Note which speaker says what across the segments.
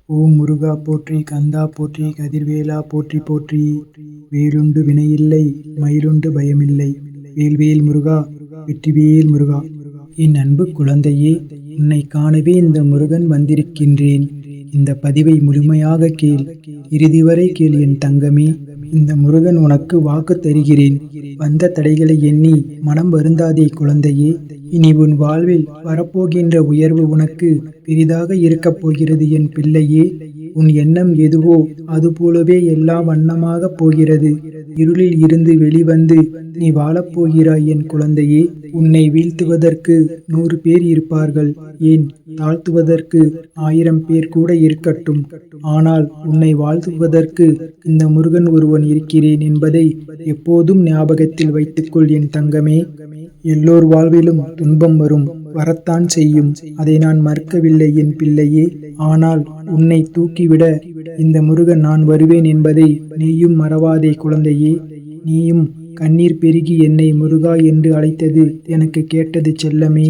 Speaker 1: ஓம் முருகா போற்றி, கந்தா போற்றி, கதிர்வேலா போற்றி போற்றி. வேலுண்டு வினையில்லை, மயிலுண்டு பயமில்லை. வேல்வேல் முருகா, வெற்றிவேல் முருகா. என் அன்பு குழந்தையே, உன்னை காணவே இந்த முருகன் வந்திருக்கின்றேன். இந்த பதிவை முழுமையாக கேள், இறுதி வரை கேள் என் தங்கமே. இந்த முருகன் உனக்கு வாக்கு தருகிறேன். வந்த தடைகளை எண்ணி மனம் வருந்தாதே குழந்தையே. இனி உன் வாழ்வில் வரப்போகின்ற உயர்வு உனக்கு பெரிதாக இருக்கப் போகிறது என் பிள்ளையே. உன் எண்ணம் எதுவோ அதுபோலவே எல்லாம் வண்ணமாகப் போகிறது. இருளில் இருந்து வெளிவந்து நீ வாழப்போகிறாய் என் குழந்தையே. உன்னை வீழ்த்துவதற்கு 100 பேர் இருப்பார்கள், ஏன் தாழ்த்துவதற்கு 1000 பேர் கூட இருக்கட்டும். ஆனால் உன்னை வாழ்த்துவதற்கு இந்த முருகன் ஒருவன் இருக்கிறேன் என்பதை எப்போதும் ஞாபகத்தில் வைத்துக்கொள் என் தங்கமே. எல்லோர் வாழ்விலும் துன்பம் வரும், வரத்தான் செய்யும். அதை நான் மறுக்கவில்லை என் பிள்ளையே. ஆனால் உன்னை தூக்கிவிட இந்த முருகன் நான் வருவேன் என்பதை நீயும் மறவாதே குழந்தையே. நீயும் கண்ணீர் பெருகி என்னை முருகா என்று அழைத்தது எனக்கு கேட்டது செல்லமே.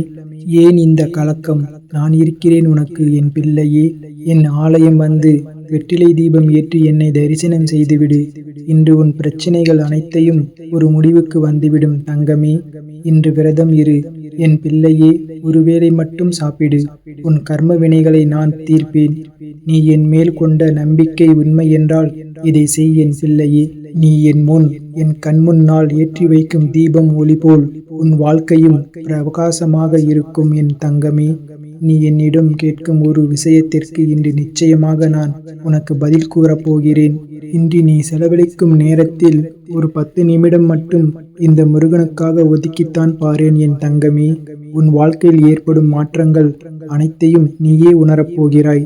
Speaker 1: ஏன் இந்த கலக்கம்? நான் இருக்கிறேன் உனக்கு என் பிள்ளையே. என் ஆலயம் வந்து வெற்றிலை தீபம் ஏற்றி என்னை தரிசனம் செய்துவிடு. இன்று உன் பிரச்சனைகள் அனைத்தையும் ஒரு முடிவுக்கு வந்துவிடும் தங்கமே. இன்று விரதம் இரு என் பிள்ளையே. ஒருவேளை மட்டும் சாப்பிடு. உன் கர்ம வினைகளை நான் தீர்ப்பேன். நீ என் மேல் கொண்ட நம்பிக்கை உண்மை என்றால் இதை செய் என் பிள்ளையே. நீ என் முன், என் கண் முன்னால் ஏற்றி வைக்கும் தீபம் ஒளி போல் உன் வாழ்க்கையும் பிரகாசமாக இருக்கும் என் தங்கமே. நீ என்னிடம் கேட்கும் ஒரு விஷயத்திற்கு இன்று நிச்சயமாக நான் உனக்கு பதில் கூறப் போகிறேன். இன்று நீ செலவழிக்கும் நேரத்தில் ஒரு 10 நிமிடம் மட்டும் இந்த முருகனுக்காக ஒதுக்கித்தான் பாரேன் என் தங்கமே. உன் வாழ்க்கையில் ஏற்படும் மாற்றங்கள் அனைத்தையும் நீயே உணரப்போகிறாய்.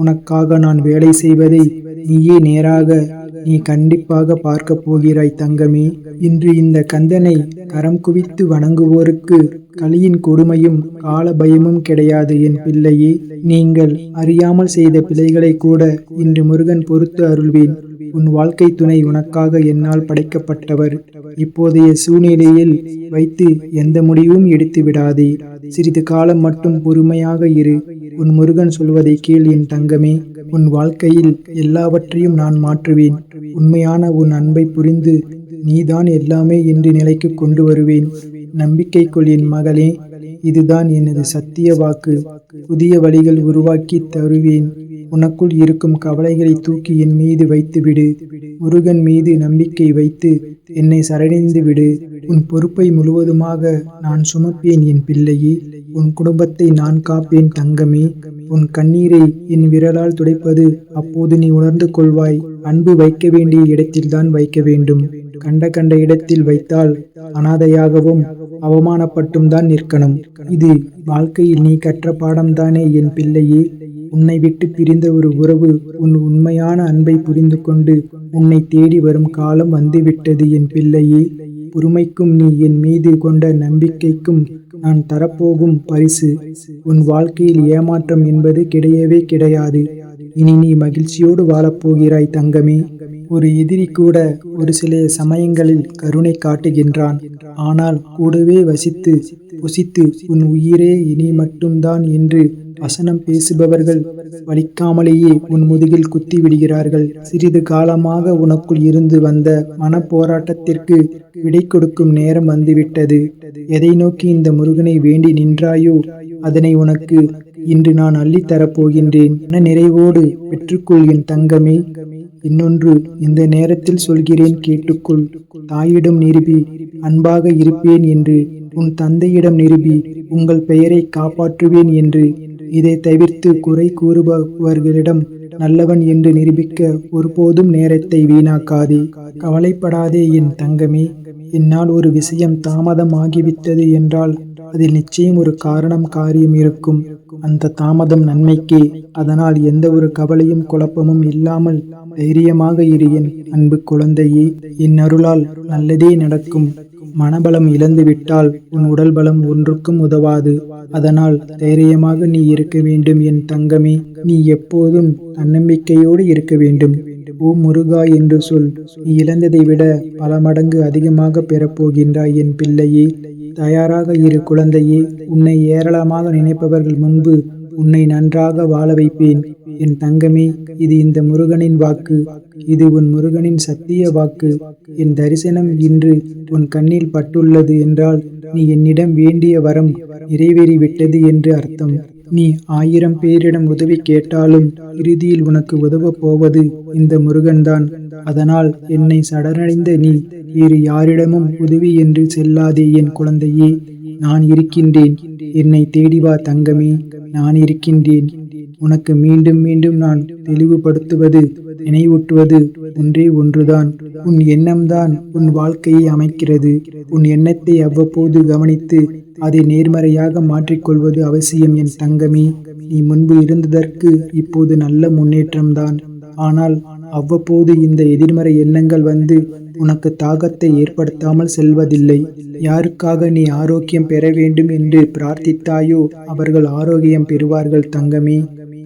Speaker 1: உனக்காக நான் வேலை செய்வதை நீயே நேராக நீ கண்டிப்பாக பார்க்க போகிறாய் தங்கமே. இன்று இந்த கந்தனை கரம் குவித்து வணங்குவோருக்கு கலியின் கொடுமையும் கால பயமும் கிடையாது என் பிள்ளையே. நீங்கள் அறியாமல் செய்த பிழைகளை கூட இன்று முருகன் பொறுத்து அருள்வேன். உன் வாழ்க்கை துணை உனக்காக என்னால் படைக்கப்பட்டவர். இப்போதைய சூழ்நிலையில் வைத்து எந்த முடிவும் எடுத்து விடாதே. சிறிது காலம் மட்டும் பொறுமையாக இரு. உன் முருகன் சொல்வதை கேள் என் தங்கமே. உன் வாழ்க்கையில் எல்லாவற்றையும் நான் மாற்றுவேன். உண்மையான உன் அன்பை புரிந்து நீதான் எல்லாமே என்று நிலைக்கு கொண்டு வருவேன். நம்பிக்கை கொள் என் மகளே. இதுதான் எனது சத்திய வாக்கு. புதிய வழிகள் உருவாக்கி தருவேன். உனக்குள் இருக்கும் கவலைகளை தூக்கி என் மீது வைத்துவிடு. முருகன் மீது நம்பிக்கை வைத்து என்னை சரணடைந்து விடு. உன் பொறுப்பை முழுவதுமாக நான் சுமப்பேன் என் பிள்ளையே. உன் குடும்பத்தை நான் காப்பேன் தங்கமே. உன் கண்ணீரை என் விரலால் துடைப்பது அப்போது நீ உணர்ந்து கொள்வாய். அன்பு வைக்க வேண்டிய இடத்தில்தான் வைக்க வேண்டும். கண்ட இடத்தில் வைத்தால் அனாதையாகவும் அவமானப்பட்டும் தான் நிற்கணும். இது வாழ்க்கையில் நீ கற்ற பாடம்தானே என் பிள்ளையே. உன்னை விட்டு பிரிந்த ஒரு உறவு உன் உண்மையான அன்பை புரிந்து கொண்டு உன்னை தேடி வரும் காலம் வந்துவிட்டது என் பிள்ளையே. பொறுமைக்கும் நீ என் மீது கொண்ட நம்பிக்கைக்கும் நான் தரப்போகும் பரிசு. உன் வாழ்க்கையில் ஏமாற்றம் என்பது கிடையவே கிடையாது. இனி நீ மகிழ்ச்சியோடு வாழப்போகிறாய் தங்கமே. ஒரு எதிரி கூட ஒரு சில சமயங்களில் கருணை காட்டுகின்றான். ஆனால் கூடவே வசித்து புசித்து உன் உயிரே இனி மட்டும்தான் என்று வசனம் பேசுபவர்கள் வலிக்காமலேயே உன் முதுகில் குத்தி விடுகிறார்கள். சிறிது காலமாக உனக்குள் இருந்து வந்த மன போராட்டத்திற்கு விடை கொடுக்கும் நேரம் வந்துவிட்டது. எதை நோக்கி இந்த முருகனை வேண்டி நின்றாயோ அதனை உனக்கு இன்று நான் அள்ளித்தரப்போகின்றேன். மன நிறைவோடு பெற்றுக்கொள் என் தங்கமே. இன்னொன்று இந்த நேரத்தில் சொல்கிறேன், கேட்டுக்கொள். தாயிடம் நிரூபி அன்பாக இருப்பேன் என்று. உன் தந்தையிடம் நிரூபி உங்கள் பெயரை காப்பாற்றுவேன் என்று. இதை தவிர்த்து குறை கூறுபவர்களிடம் நல்லவன் என்று நிரூபிக்க ஒருபோதும் நேரத்தை வீணாக்காதே. கவலைப்படாதே என் தங்கமே. என்னால் ஒரு விஷயம் தாமதம் ஆகிவிட்டது என்றால் அதில் நிச்சயம் ஒரு காரியம் இருக்கும். அந்த தாமதம் நன்மைக்கே. அதனால் எந்த ஒரு கவலையும் குழப்பமும் இல்லாமல் தைரியமாக இரு என் அன்பு குழந்தையே. என் அருளால் நல்லதே நடக்கும். மனபலம் இழந்துவிட்டால் உன் உடல் பலம் ஒன்றுக்கும் உதவாது. அதனால் தைரியமாக நீ இருக்க வேண்டும் என் தங்கமே. நீ எப்போதும் தன்னம்பிக்கையோடு இருக்க வேண்டும். ஓம் முருகா என்று சொல். நீ இழந்ததை விட பல மடங்கு அதிகமாக பெறப்போகின்றாய் என் பிள்ளையே. தயாராக இரு குழந்தையே. உன்னை ஏராளமாக நினைப்பவர்கள் முன்பு உன்னை நன்றாக வாழ வைப்பேன். என் தங்கமே, இது இந்த முருகனின் வாக்கு. இது உன் முருகனின் சத்திய வாக்கு. என் தரிசனம் இன்று உன் கண்ணில் பட்டுள்ளது என்றால் நீ என்னிடம் வேண்டிய வரம் நிறைவேறிவிட்டது என்று அர்த்தம். நீ 1000 பேரிடம் உதவி கேட்டாலும் இறுதியில் உனக்கு உதவப் போவது இந்த முருகன்தான். அதனால் என்னை சரணடைந்த நீ வேறு யாரிடமும் உதவி என்று செல்லாதே என் குழந்தையே. நான் இருக்கின்றேன். என்னை தேடிவா தங்கமே, நான் இருக்கின்றேன். உனக்கு மீண்டும் மீண்டும் நான் தெளிவுபடுத்துவது, நினைவூட்டுவது ஒன்றே ஒன்றுதான். உன் எண்ணம்தான் உன் வாழ்க்கையை அமைக்கிறது. உன் எண்ணத்தை அவ்வப்போது கவனித்து அதை நேர்மறையாக மாற்றிக்கொள்வது அவசியம் என் தங்கமே. நீ முன்பு இருந்ததற்கு இப்போது நல்ல முன்னேற்றம்தான். ஆனால் அவ்வப்போது இந்த எதிர்மறை எண்ணங்கள் வந்து உனக்கு தாகத்தை ஏற்படுத்தாமல் செல்வதில்லை. யாருக்காக நீ ஆரோக்கியம் பெற வேண்டும் என்று பிரார்த்தித்தாயோ அவர்கள் ஆரோக்கியம் பெறுவார்கள் தங்கமே.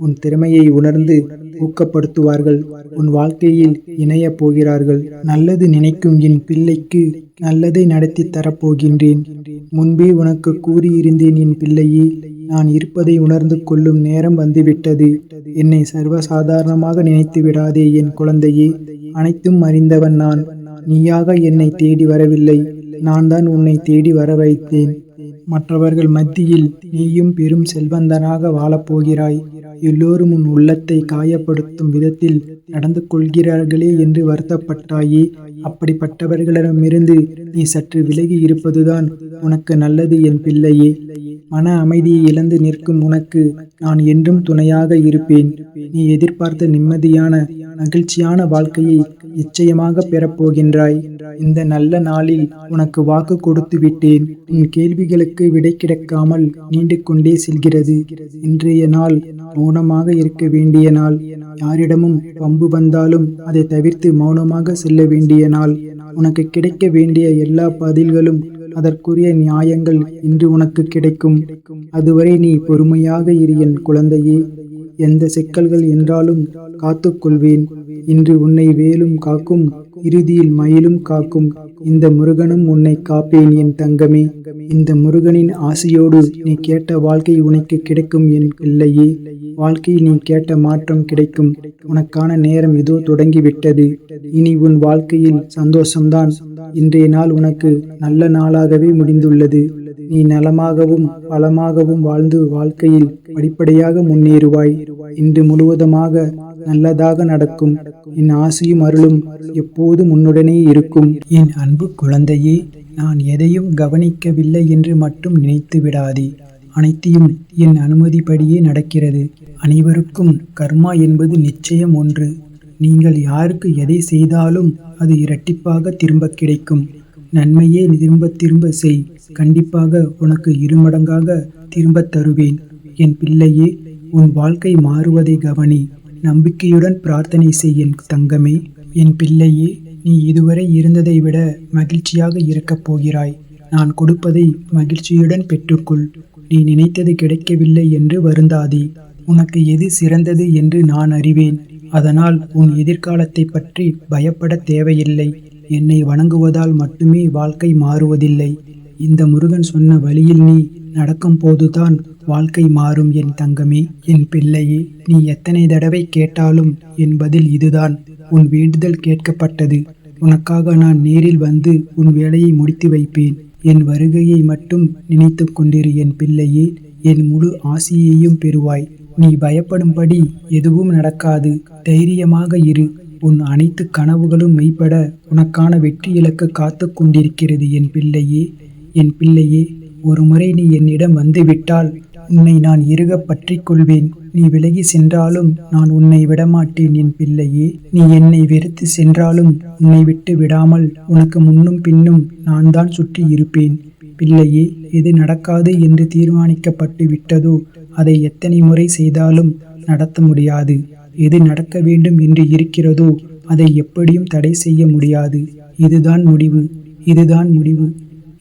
Speaker 1: உன் திறமையை உணர்ந்து ஊக்கப்படுத்துவார்கள். உன் வாழ்க்கையில் இணையப் போகிறார்கள். நல்லது நினைக்கும் என் பிள்ளைக்கு நல்லதை நடத்தி தரப்போகின்றேன். முன்பே உனக்கு கூறியிருந்தேன் என் பிள்ளையே. நான் இருப்பதை உணர்ந்து கொள்ளும் நேரம் வந்துவிட்டது. என்னை சர்வசாதாரணமாக நினைத்து விடாதே என் குழந்தையே. அனைத்தும் அறிந்தவன் நான். நீயாக என்னை தேடி வரவில்லை, நான் தான் உன்னை தேடி வர வைத்தேன். மற்றவர்கள் மத்தியில் நீயும் பெரும் செல்வந்தனாக வாழப்போகிறாய். எல்லோரும் உன் உள்ளத்தை காயப்படுத்தும் விதத்தில் நடந்து கொள்கிறார்களே என்று வருத்தப்பட்டாயே. அப்படிப்பட்டவர்களிடமிருந்து நீ சற்று விலகி இருப்பதுதான் உனக்கு நல்லது என் பிள்ளையே. மன அமைதியை இழந்து நிற்கும் உனக்கு நான் என்றும் துணையாக இருப்பேன். நீ எதிர்பார்த்த நிம்மதியான மகிழ்ச்சியான வாழ்க்கையை நிச்சயமாக பெறப்போகின்றாய். இந்த நல்ல நாளில் உனக்கு வாக்கு கொடுத்து விட்டேன். உன் கேள்விகளுக்கு விடை கிடைக்காமல் நீண்டு கொண்டே செல்கிறது. இன்றைய நாள் மௌனமாக இருக்க வேண்டிய நாள். யாரிடமும் வம்பு வந்தாலும் அதை தவிர்த்து மௌனமாக செல்ல வேண்டிய நாள். உனக்கு கிடைக்க வேண்டிய எல்லா பதில்களும் அதற்குரிய நியாயங்கள் இன்று உனக்கு கிடைக்கும். அதுவரை நீ பொறுமையாக இரு என் குழந்தையே. எந்த சிக்கல்கள் என்றாலும் காத்துக்கொள்வேன். இன்று உன்னை வேலும் காக்கும், இறுதியில் மயிலும் காக்கும். இந்த முருகனும் உன்னை காப்பேன் என் தங்கமே. இந்த முருகனின் ஆசையோடு நீ கேட்ட வாழ்க்கை உனக்கு கிடைக்கும் என் பிள்ளையே. வாழ்க்கையில் நீ கேட்ட மாற்றம் கிடைக்கும். உனக்கான நேரம் இதோ தொடங்கிவிட்டது. இனி உன் வாழ்க்கையில் சந்தோஷம்தான். இன்றைய நாள் உனக்கு நல்ல நாளாகவே முடிந்துள்ளது. நீ நலமாகவும் வளமாகவும் வாழ்ந்து வாழ்க்கையில் படிப்படியாக முன்னேறுவாய். இன்று முழுவதுமாக நல்லதாக நடக்கும். என் ஆசையும் அருளும் எப்போதும் உன்னுடனே இருக்கும். என் அன்பு குழந்தையே, நான் எதையும் கவனிக்கவில்லை என்று மட்டும் நினைத்து விடாதே. அனைத்தையும் என் அனுமதிப்படியே நடக்கிறது. அனைவருக்கும் கர்மா என்பது நிச்சயம் ஒன்று. நீங்கள் யாருக்கு எதை செய்தாலும் அது இரட்டிப்பாக திரும்ப கிடைக்கும். நன்மையே திரும்ப திரும்ப செய். கண்டிப்பாக உனக்கு 2 மடங்காக திரும்ப தருவேன். என் பிள்ளையே, உன் வாழ்க்கை மாறுவதை கவனி. நம்பிக்கையுடன் பிரார்த்தனை செய் என் தங்கமே. என் பிள்ளையே, நீ இதுவரை இருந்ததை விட மகிழ்ச்சியாக இருக்கப் போகிறாய். நான் கொடுப்பதை மகிழ்ச்சியுடன் பெற்றுக்கொள். நீ நினைத்தது கிடைக்கவில்லை என்று வருந்தாதே. உனக்கு எது சிறந்தது என்று நான் அறிவேன். அதனால் உன் எதிர்காலத்தை பற்றி பயப்பட தேவையில்லை. என்னை வணங்குவதால் மட்டுமே வாழ்க்கை மாறுவதில்லை. இந்த முருகன் சொன்ன வழியில் நீ நடக்கும் போதுதான் வாழ்க்கை மாறும் என் தங்கமே. என் பிள்ளையே, நீ எத்தனை தடவை கேட்டாலும் என் பதில் இதுதான். உன் வேண்டுதல் கேட்கப்பட்டது. உனக்காக நான் நேரில் வந்து உன் வேலையை முடித்து வைப்பேன். என் வருகையை மட்டும் நினைத்து கொண்டிரு என் பிள்ளையே. என் முழு ஆசியையும் பெறுவாய். நீ பயப்படும்படி எதுவும் நடக்காது. தைரியமாக இரு. உன் அனைத்து கனவுகளும் மெய்ப்பட உனக்கான வெற்றி இலக்கு காத்து கொண்டிருக்கிறது என் பிள்ளையே. என் பிள்ளையே, ஒரு முறை நீ என்னிடம் வந்துவிட்டால் உன்னை நான் இறுக பற்றி கொள்வேன். நீ விலகி சென்றாலும் நான் உன்னை விடமாட்டேன் என் பிள்ளையே. நீ என்னை வெறுத்து சென்றாலும் உன்னை விட்டு விடாமல் உனக்கு முன்னும் பின்னும் நான் தான் சுற்றி இருப்பேன். பிள்ளையே, எது நடக்காது என்று தீர்மானிக்கப்பட்டு விட்டதோ அதை எத்தனை முறை செய்தாலும் நடத்த முடியாது. எது நடக்க வேண்டும் என்று இருக்கிறதோ அதை எப்படியும் தடை செய்ய முடியாது. இதுதான் முடிவு. இதுதான் முடிவு.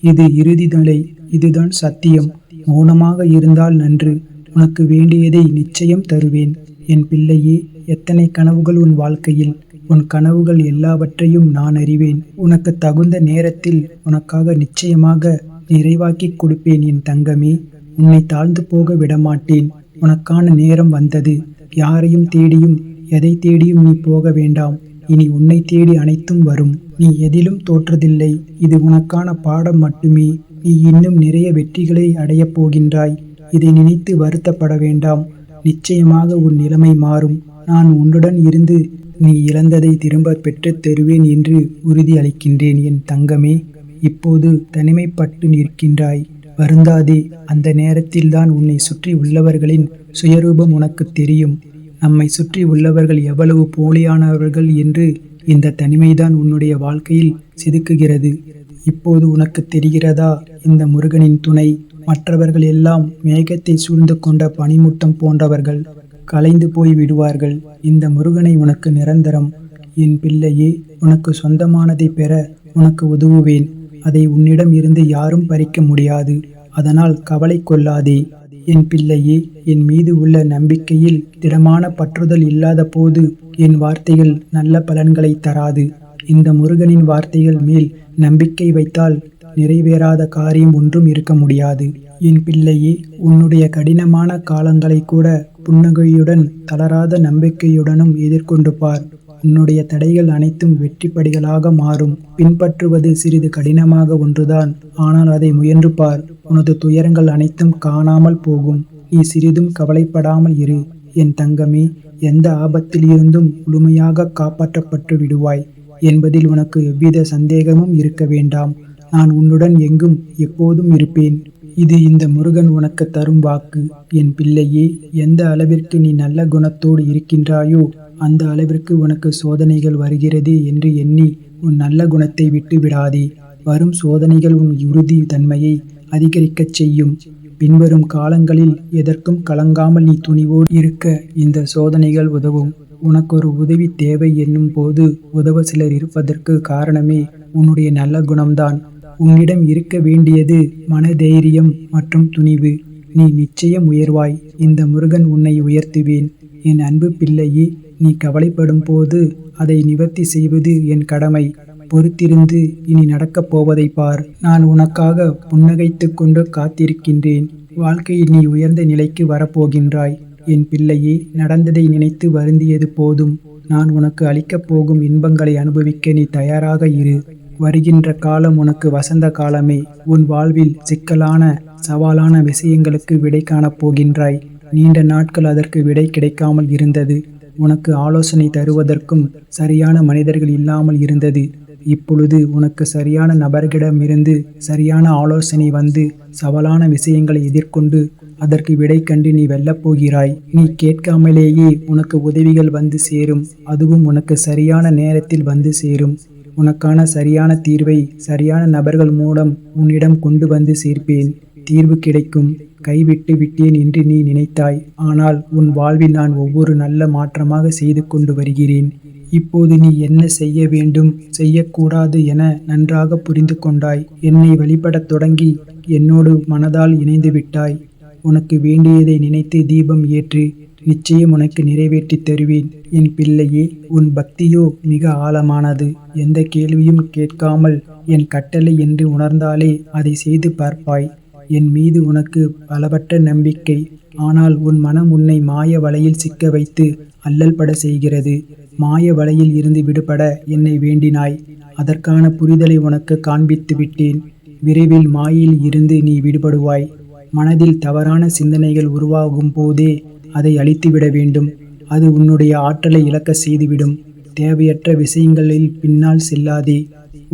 Speaker 1: இது இறுதி நிலை. இதுதான் சத்தியம். மௌனமாக இருந்தால் நன்று. உனக்கு வேண்டியதை நிச்சயம் தருவேன் என் பிள்ளையே. எத்தனை கனவுகள் உன் வாழ்க்கையில். உன் கனவுகள் எல்லாவற்றையும் நான் அறிவேன். உனக்கு தகுந்த நேரத்தில் உனக்காக நிச்சயமாக நிறைவாக்கி கொடுப்பேன் என் தங்கமே. உன்னை தாழ்ந்து போக விடமாட்டேன். உனக்கான நேரம் வந்தது. யாரையும் தேடியும் எதை தேடியும் நீ போக வேண்டாம். இனி உன்னை தேடி அனைத்தும் வரும். நீ எதிலும் தோற்றதில்லை. இது உனக்கான பாடம் மட்டுமே. நீ இன்னும் நிறைய வெற்றிகளை அடையப் போகின்றாய். இதை நினைத்து வருத்தப்பட வேண்டாம். நிச்சயமாக உன் நிலைமை மாறும். நான் உன்னுடன் இருந்து நீ இழந்ததை திரும்ப பெற்றுத் தருவேன் என்று உறுதி அளிக்கின்றேன் என் தங்கமே. இப்போது தனிமைப்பட்டு நிற்கின்றாய். வருந்தாதே. அந்த நேரத்தில்தான் உன்னை சுற்றி உள்ளவர்களின் சுயரூபம் உனக்கு தெரியும். நம்மை சுற்றி உள்ளவர்கள் எவ்வளவு போலியானவர்கள் என்று இந்த தனிமைதான் உன்னுடைய வாழ்க்கையில் செதுக்குகிறது. இப்போது உனக்கு தெரிகிறதா? இந்த முருகனின் துணை. மற்றவர்கள் எல்லாம் மேகத்தை சூழ்ந்து கொண்ட பனிமூட்டம் போன்றவர்கள். கலைந்து போய் விடுவார்கள். இந்த முருகனை உனக்கு நிரந்தரம். என் பிள்ளையே, உனக்கு சொந்தமானதை பெற உனக்கு உதவுவேன். அதை உன்னிடம் இருந்து யாரும் பறிக்க முடியாது. அதனால் கவலை கொள்ளாதே. என் பிள்ளையே, என் மீது உள்ள நம்பிக்கையில் திடமான பற்றுதல் இல்லாத போது என் வார்த்தைகள் நல்ல பலன்களை தராது. இந்த முருகனின் வார்த்தைகள் மேல் நம்பிக்கை வைத்தால் நிறைவேறாத காரியம் ஒன்றும் இருக்க முடியாது. என் பிள்ளையே, உன்னுடைய கடினமான காலங்களை கூட புன்னகையுடன் தளராத நம்பிக்கையுடனும் எதிர்கொண்டு பார். உன்னுடைய தடைகள் அனைத்தும் வெற்றிப்படிகளாக மாறும். பின்பற்றுவது சிறிது கடினமாக ஒன்றுதான். ஆனால் அதை முயன்று பார். உனது துயரங்கள் அனைத்தும் காணாமல் போகும். நீ சிறிதும் கவலைப்படாமல் இரு என் தங்கமே. எந்த ஆபத்தில் இருந்தும் முழுமையாக காப்பாற்றப்பட்டு விடுவாய் என்பதில் உனக்கு எவ்வித சந்தேகமும் இருக்க வேண்டாம். நான் உன்னுடன் எங்கும் எப்போதும் இருப்பேன். இது இந்த முருகன் உனக்கு தரும் வாக்கு. என் பிள்ளையே, எந்த அளவிற்கு நீ நல்ல குணத்தோடு இருக்கின்றாயோ அந்த அளவிற்கு உனக்கு சோதனைகள் வருகிறதே என்று எண்ணி உன் நல்ல குணத்தை விட்டு விடாதே. வரும் சோதனைகள் உன் உறுதி தன்மையை அதிகரிக்கச் செய்யும். பின்வரும் காலங்களில் எதற்கும் கலங்காமல் நீ துணிவோடு இருக்க இந்த சோதனைகள் உதவும். உனக்கு ஒரு உதவி தேவை என்னும் போது உதவ சிலர் இருப்பதற்கு காரணமே உன்னுடைய நல்ல குணம்தான். உன்னிடம் இருக்க வேண்டியது மனதைரியம் மற்றும் துணிவு. நீ நிச்சயம் உயர்வாய். இந்த முருகன் உன்னை உயர்த்துவேன். என் அன்பு பிள்ளையே, நீ கவலைப்படும் போது அதை நிவர்த்தி செய்வது என் கடமை. பொறுத்திருந்து இனி நடக்கப் போவதை பார். நான் உனக்காக புன்னகைத்து கொண்டு காத்திருக்கின்றேன். வாழ்க்கையில் நீ உயர்ந்த நிலைக்கு வரப்போகின்றாய். என் பிள்ளையே, நடந்ததை நினைத்து வருந்தியது போதும். நான் உனக்கு அளிக்கப் போகும் இன்பங்களை அனுபவிக்க நீ தயாராக இரு. வருகின்ற காலம் உனக்கு வசந்த காலமே. உன் வாழ்வில் சிக்கலான சவாலான விஷயங்களுக்கு விடை காணப் போகின்றாய். நீண்ட நாட்கள் அதற்கு விடை கிடைக்காமல் இருந்தது. உனக்கு ஆலோசனை தருவதற்கும் சரியான மனிதர்கள் இல்லாமல் இருந்தது. இப்பொழுது உனக்கு சரியான நபர்களிடமிருந்து சரியான ஆலோசனை வந்து சவாலான விஷயங்களை எதிர்கொண்டு அதற்கு விடை கண்டு நீ வெல்லப் போகிறாய். நீ கேட்காமலேயே உனக்கு உதவிகள் வந்து சேரும். அதுவும் உனக்கு சரியான நேரத்தில் வந்து சேரும். உனக்கான சரியான தீர்வை சரியான நபர்கள் மூலம் உன்னிடம் கொண்டு வந்து சேர்ப்பேன். தீர்வு கிடைக்கும். கைவிட்டு விட்டேன் என்று நீ நினைத்தாய். ஆனால் உன் வாழ்வில் நான் ஒவ்வொரு நல்ல மாற்றமாக செய்து கொண்டு வருகிறேன். இப்போது நீ என்ன செய்ய வேண்டும், செய்யக்கூடாது என நன்றாக புரிந்து கொண்டாய். என்னை வழிபடத் தொடங்கி என்னோடு மனதால் இணைந்து விட்டாய். உனக்கு வேண்டியதை நினைத்து தீபம் ஏற்று. நிச்சயம் உனக்கு நிறைவேற்றி தருவேன். என் பிள்ளையே, உன் பக்தியோ மிக ஆழமானது. எந்த கேள்வியும் கேட்காமல் என் கட்டளை என்று உணர்ந்தாலே அதை செய்து பார்ப்பாய். என் மீது உனக்கு அளவற்ற நம்பிக்கை. ஆனால் உன் மனம் உன்னை மாய வலையில் சிக்க வைத்து அல்லல் பட செய்கிறது. மாய வலையில் இருந்து விடுபட என்னை வேண்டினாய். அதற்கான புரிதலை உனக்கு காண்பித்து விட்டேன். விரைவில் மாயையில் இருந்து நீ விடுபடுவாய். மனதில் தவறான சிந்தனைகள் உருவாகும் போதே அதை அழித்துவிட வேண்டும். அது உன்னுடைய ஆற்றலை இழக்க செய்துவிடும். தேவையற்ற விஷயங்களில் பின்னால் செல்லாதே.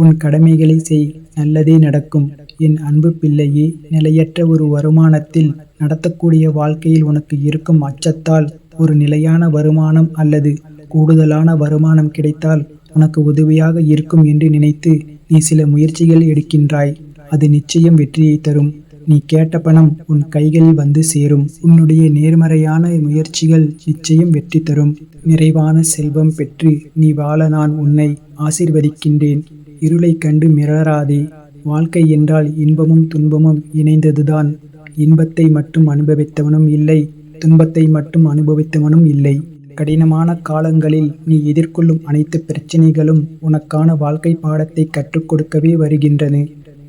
Speaker 1: உன் கடமைகளை செய். நல்லதே நடக்கும். என் அன்பு பிள்ளையே, நிலையற்ற ஒரு வருமானத்தில் நடத்தக்கூடிய வாழ்க்கையில் உனக்கு இருக்கும் அச்சத்தால் ஒரு நிலையான வருமானம் அல்லது கூடுதலான வருமானம் கிடைத்தால் உனக்கு உதவியாக இருக்கும் என்று நினைத்து நீ சில முயற்சிகள் எடுக்கின்றாய். அது நிச்சயம் வெற்றியை தரும். நீ கேட்ட பணம் உன் கைகளில் வந்து சேரும். உன்னுடைய நேர்மறையான முயற்சிகள் நிச்சயம் வெற்றி தரும். நிறைவான செல்வம் பெற்று நீ வாழ நான் உன்னை ஆசீர்வதிக்கின்றேன். இருளை கண்டு மிரளாதே. வாழ்க்கை என்றால் இன்பமும் துன்பமும் இணைந்ததுதான். இன்பத்தை மட்டும் அனுபவித்தவனும் இல்லை, துன்பத்தை மட்டும் அனுபவித்தவனும் இல்லை. கடினமான காலங்களில் நீ எதிர்கொள்ளும் அனைத்து பிரச்சனைகளும் உனக்கான வாழ்க்கை பாடத்தை கற்றுக் கொடுக்கவே வருகின்றன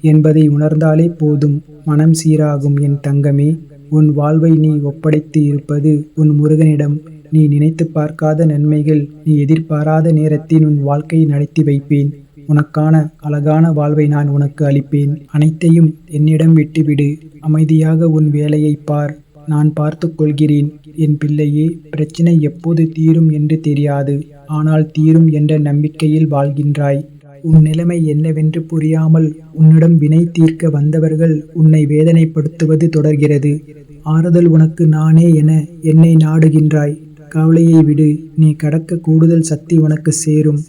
Speaker 1: என்பதை உணர்ந்தாலே போதும். மனம் சீராகும் என் தங்கமே. உன் வாழ்வை நீ ஒப்படைத்து இருப்பது உன் முருகனிடம். நீ நினைத்து பார்க்காத நன்மைகள், நீ எதிர்பாராத நேரத்தில் உன் வாழ்க்கையை நடத்தி வைப்பேன். உனக்கான அழகான வாழ்வை நான் உனக்கு அளிப்பேன். அனைத்தையும் என்னிடம் விட்டுவிடு. அமைதியாக உன் வேலையைப் பார். நான் பார்த்துக் கொள்கிறேன். என் பிள்ளையே, பிரச்சனை எப்போது தீரும் என்று தெரியாது. ஆனால் தீரும் என்ற நம்பிக்கையில் வாழ்கின்றாய். உன் நிலைமை என்னவென்று புரியாமல் உன்னிடம் வினை தீர்க்க வந்தவர்கள் உன்னை வேதனைப்படுத்துவது தொடர்கிறது. ஆறுதல் உனக்கு நானே என என்னை நாடுகின்றாய். கவலையை விடு. நீ கடக்க கூடுதல் சக்தி உனக்கு சேரும்.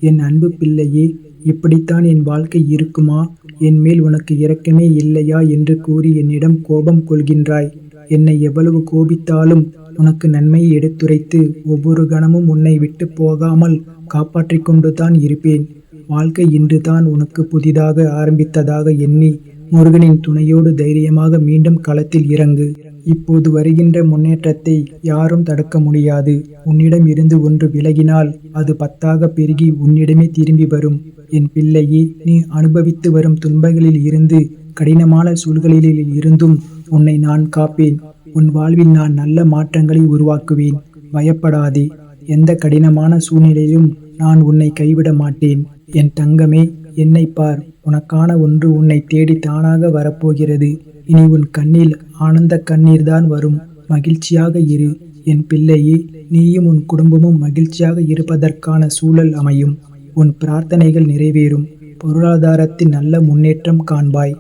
Speaker 1: என் அன்பு பிள்ளையே, இப்படித்தான் என் வாழ்க்கை இருக்குமா? என் மேல் உனக்கு இரக்கமே இல்லையா என்று கூறி என்னிடம் கோபம் கொள்கின்றாய். என்னை எவ்வளவு கோபித்தாலும் உனக்கு நன்மையை எடுத்துரைத்து ஒவ்வொரு கணமும் உன்னை விட்டு போகாமல் காப்பாற்றிக் கொண்டுதான் இருப்பேன். வாழ்க்கை இன்றுதான் உனக்கு புதிதாக ஆரம்பித்ததாக எண்ணி முருகனின் துணையோடு தைரியமாக மீண்டும் களத்தில் இறங்கு. இப்போது வருகின்ற முன்னேற்றத்தை யாரும் தடுக்க முடியாது. உன்னிடம் இருந்து ஒன்று விலகினால் அது 10ஆக பெருகி உன்னிடமே திரும்பி வரும். என் பிள்ளையே, நீ அனுபவித்து வரும் துன்பங்களில் இருந்து, கடினமான சூழ்நிலையில் இருந்தும் உன்னை நான் காப்பேன். உன் வாழ்வில் நான் நல்ல மாற்றங்களை உருவாக்குவேன். பயப்படாதே. எந்த கடினமான சூழ்நிலையிலும் நான் உன்னை கைவிட மாட்டேன். என் தங்கமே, என்னை பார். உனக்கான ஒன்று உன்னை தேடி தானாக வரப்போகிறது. இனி உன் கண்ணில் ஆனந்த கண்ணீர் தான் வரும். மகிழ்ச்சியாக இரு. என் பிள்ளையே, நீயும் உன் குடும்பமும் மகிழ்ச்சியாக இருப்பதற்கான சூழல் அமையும். உன் பிரார்த்தனைகள் நிறைவேறும். பொருளாதாரத்தில் நல்ல முன்னேற்றம் காண்பாய்.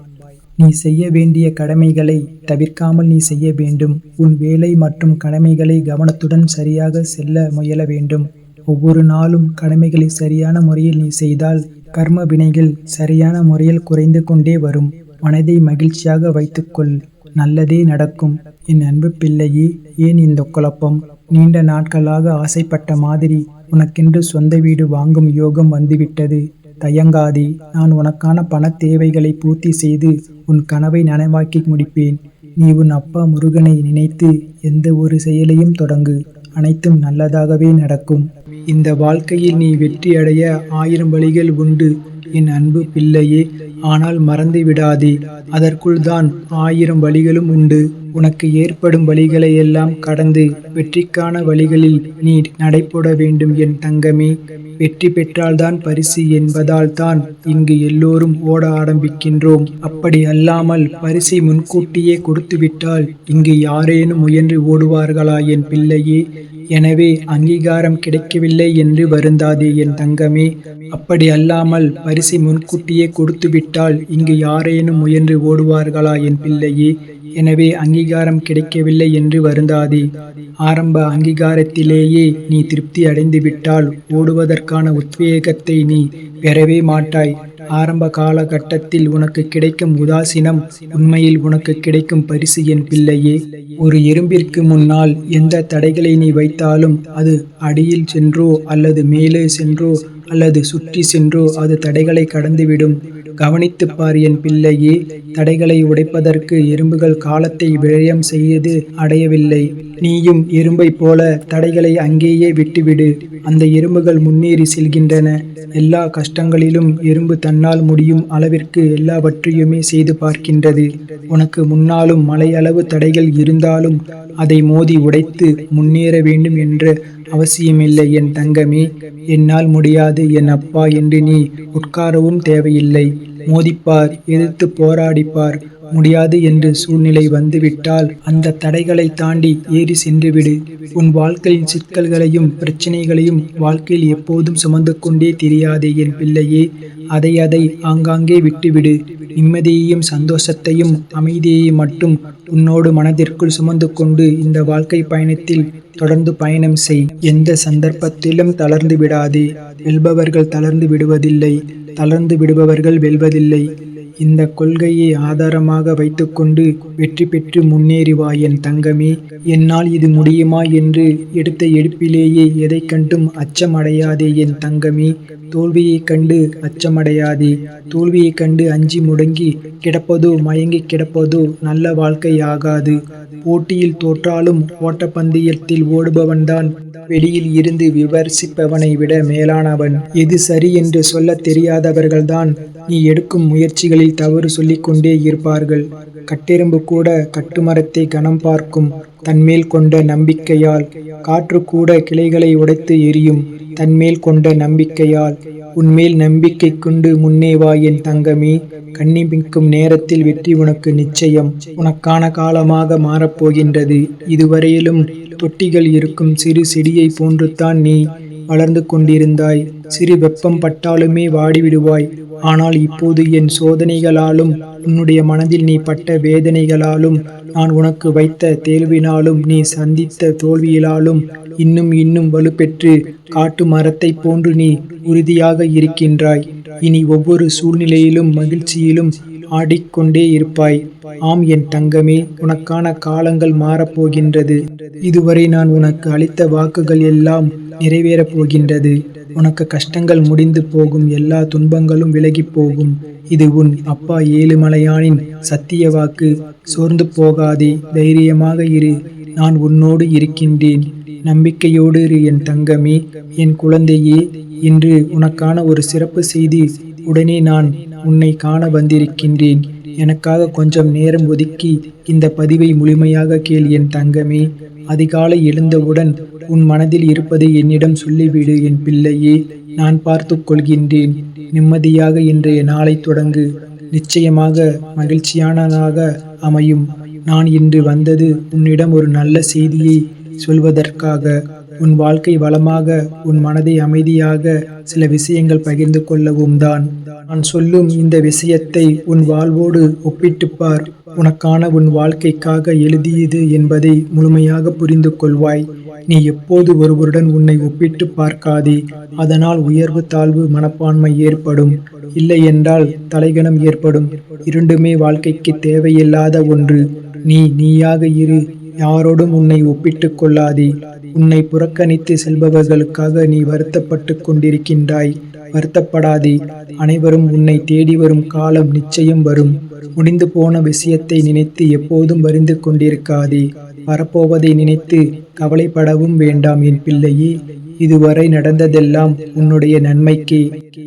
Speaker 1: நீ செய்ய வேண்டிய கடமைகளை தவிர்க்காமல் நீ செய்ய வேண்டும். உன் வேலை மற்றும் கடமைகளை கவனத்துடன் சரியாக செல்ல முயல வேண்டும். ஒவ்வொரு நாளும் கடமைகளை சரியான முறையில் நீ செய்தால் கர்ம வினைகள் சரியான முறையில் குறைந்து கொண்டே வரும். மனதை மகிழ்ச்சியாக வைத்துக்கொள். நல்லதே நடக்கும். என் அன்பு பிள்ளையே, ஏன் இந்த குழப்பம்? நீண்ட நாட்களாக ஆசைப்பட்ட மாதிரி உனக்கென்று சொந்த வீடு வாங்கும் யோகம் வந்துவிட்டது. தயங்காதே. நான் உனக்கான பண தேவைகளை பூர்த்தி செய்து உன் கனவை நனவாக்கி முடிப்பேன். நீ உன் அப்பா முருகனை நினைத்து எந்த ஒரு செயலையும் தொடங்கு. அனைத்தும் நல்லதாகவே நடக்கும். இந்த வாழ்க்கையில் நீ வெற்றி அடைய 1000 வழிகள் உண்டு என் அன்பு பிள்ளையே. ஆனால் மறந்து விடாதே, அதற்குள் தான் 1000 வழிகளும் உண்டு. உனக்கு ஏற்படும் வழிகளை எல்லாம் கடந்து வெற்றிக்கான வழிகளில் நீ நடைபோட வேண்டும் என் தங்கமே. வெற்றி பெற்றால்தான் பரிசு என்பதால் தான் இங்கு எல்லோரும் ஓட ஆரம்பிக்கின்றோம். அப்படி அல்லாமல் பரிசை முன்கூட்டியே கொடுத்துவிட்டால் இங்கு யாரேனும் முயன்று ஓடுவார்களா என் பிள்ளையே? எனவே அங்கீகாரம் கிடைக்கவில்லை என்று வருந்தாதே என் தங்கமே. அப்படி அல்லாமல் பரிசை முன்கூட்டியே கொடுத்துவிட்டால் இங்கு யாரேனும் முயன்று ஓடுவார்களா என் பிள்ளையே? எனவே அங்கீகாரம் கிடைக்கவில்லை என்று வருந்தாதே. ஆரம்ப அங்கீகாரத்திலேயே நீ திருப்தி அடைந்து விட்டால் ஓடுவதற்கான உத்வேகத்தை நீ பெறவே மாட்டாய். ஆரம்ப காலகட்டத்தில் உனக்கு கிடைக்கும் உதாசீனம் உண்மையில் உனக்கு கிடைக்கும் பரிசு என் பிள்ளையே. ஒரு எறும்பிற்கு முன்னால் எந்த தடைகளை நீ வைத்தாலும் அது அடியில் சென்றோ அல்லது மேலே சென்றோ அல்லது சுற்றி சென்றோ அது தடைகளை கடந்துவிடும். கவனித்துப் பார் என் பிள்ளையே. தடைகளை உடைப்பதற்கு எறும்புகள் காலத்தை விரயம் செய்து அடையவில்லை. நீயும் எறும்பை போல தடைகளை அங்கேயே விட்டுவிடு. அந்த எறும்புகள் முன்னேறி செல்கின்றன. எல்லா கஷ்டங்களிலும் எறும்பு தன்னால் முடியும் அளவிற்கு எல்லாவற்றையுமே செய்து பார்க்கின்றது. உனக்கு முன்னாலும் மலையளவு தடைகள் இருந்தாலும் அதை மோதி உடைத்து முன்னேற வேண்டும் என்ற அவசியமில்லை என் தங்கமே. என்னால் முடியாது என் அப்பா என்று நீ உட்காரவும் தேவையில்லை. மோதிப்பார், எதிர்த்து போராடிப்பார். முடியாது என்று சூழ்நிலை வந்துவிட்டால் அந்த தடைகளை தாண்டி ஏறி சென்றுவிடு. உன் வாழ்க்கையின் சிக்கல்களையும் பிரச்சனைகளையும் வாழ்க்கையில் எப்போதும் சுமந்து கொண்டே தெரியாதே என் பிள்ளையே. அதை ஆங்காங்கே விட்டுவிடு. நிம்மதியையும் சந்தோஷத்தையும் அமைதியையும் மட்டும் உன்னோடு மனதிற்குள் சுமந்து கொண்டு இந்த வாழ்க்கை பயணத்தில் தொடர்ந்து பயணம் செய். எந்த சந்தர்ப்பத்திலும் தளர்ந்து விடாதே. வெல்பவர்கள் தளர்ந்து விடுவதில்லை, தளர்ந்து விடுபவர்கள் வெல்வதில்லை. இந்த கொள்கையை ஆதாரமாக வைத்துக்கொண்டு வெற்றி பெற்று முன்னேறி வா என் தங்கமே. என்னால் இது முடியுமா என்று எடுத்த எடுப்பிலேயே எதை கண்டும் அச்சமடையாதே என் தங்கமே. தோல்வியை கண்டு அச்சமடையாதே. தோல்வியை கண்டு அஞ்சி முடங்கி கிடப்பதோ மயங்கி கிடப்பதோ நல்ல வாழ்க்கை ஆகாது. போட்டியில் தோற்றாலும் ஓட்டப்பந்தயத்தில் ஓடுபவன்தான் வெளியில் இருந்து விமர்சிப்பவனை விட மேலானவன். எது சரி என்று சொல்ல தெரியாதவர்கள்தான் நீ எடுக்கும் முயற்சிகளில் முயற்சிகளில் தவறு சொல்லிக் கொண்டே இருப்பார்கள். கட்டெறும்பு கூட கட்டுமரத்தை கனம் பார்க்கும் தன்மேல் கொண்ட நம்பிக்கையால். காற்று கூட கிளைகளை உடைத்து எறியும் தன்மேல் கொண்ட நம்பிக்கையால். உன்மேல் நம்பிக்கை கொண்டு முன்னே வா என் தங்கமே. கண்ணிமைக்கும் நேரத்தில் வெற்றி உனக்கு நிச்சயம். உனக்கான காலமாக மாறப்போகின்றது. இதுவரையிலும் தொட்டிகள் இருக்கும் சிறு செடியைப் போன்றுதான் நீ வளர்ந்து கொண்டிருந்தாய். சிறு வெப்பம் பட்டாலுமே வாடிவிடுவாய். ஆனால் இப்போது என் சோதனைகளாலும் உன்னுடைய மனதில் நீ பட்ட வேதனைகளாலும் நான் உனக்கு வைத்த தேர்வினாலும் நீ சந்தித்த தோல்வியினாலும் இன்னும் இன்னும் வலுப்பெற்று காட்டு மரத்தைப் போன்று நீ உறுதியாக இருக்கின்றாய். இனி ஒவ்வொரு சூழ்நிலையிலும் மகிழ்ச்சியிலும் ஆடிக்கொண்டே இருப்பாய். ஆம் என் தங்கமே, உனக்கான காலங்கள் மாறப்போகின்றது. இதுவரை நான் உனக்கு அளித்த வாக்குகள் எல்லாம் நிறைவேறப் போகின்றது. உனக்கு கஷ்டங்கள் முடிந்து போகும். எல்லா துன்பங்களும் விலகிப் போகும். இது உன் அப்பா ஏழுமலையானின் சத்திய வாக்கு. சோர்ந்து போகாதே, தைரியமாக இரு. நான் உன்னோடு இருக்கின்றேன். நம்பிக்கையோடு இரு என் தங்கமே. என் குழந்தையே, இன்று உனக்கான ஒரு சிறப்பு செய்தி. உடனே நான் உன்னை காண வந்திருக்கின்றேன். எனக்காக கொஞ்சம் நேரம் ஒதுக்கி இந்த பதிவை முழுமையாக கேள் என் தங்கமே. அதிகாலை எழுந்தவுடன் உன் மனதில் இருப்பதை என்னிடம் சொல்லிவிடு என் பிள்ளையே. நான் பார்த்து கொள்கின்றேன். நிம்மதியாக இன்றைய நாளை தொடங்கு. நிச்சயமாக மகிழ்ச்சியானதாக அமையும். நான் இன்று வந்தது உன்னிடம் ஒரு நல்ல செய்தியை சொல்வதற்காக. உன் வாழ்க்கை வளமாக, உன் மனதை அமைதியாக சில விஷயங்கள் பகிர்ந்து கொள்ளவும் தான். நான் சொல்லும் இந்த விஷயத்தை உன் வாழ்வோடு ஒப்பிட்டுப் பார். உனக்கான உன் வாழ்க்கைக்காக எழுதியது என்பதை முழுமையாக புரிந்து கொள்வாய். நீ எப்போது ஒருவருடன் உன்னை ஒப்பிட்டு பார்க்காதே. அதனால் உயர்வு தாழ்வு மனப்பான்மை ஏற்படும். இல்லை என்றால் தலைகணம் ஏற்படும். இரண்டுமே வாழ்க்கைக்கு தேவையில்லாத ஒன்று. நீ நீயாக இரு. யாரோடும் உன்னை ஒப்பிட்டு கொள்ளாதே. உன்னை புறக்கணித்து செல்பவர்களுக்காக நீ வருத்தப்பட்டு கொண்டிருக்கின்றாய். வருத்தப்படாதே. அனைவரும் உன்னை தேடி வரும் காலம் நிச்சயம் வரும். முடிந்து போன விஷயத்தை நினைத்து எப்போதும் வருந்து கொண்டிருக்காதே. வரப்போவதை நினைத்து கவலைப்படவும் வேண்டாம் என் பிள்ளையே. இதுவரை நடந்ததெல்லாம் உன்னுடைய நன்மைக்கே.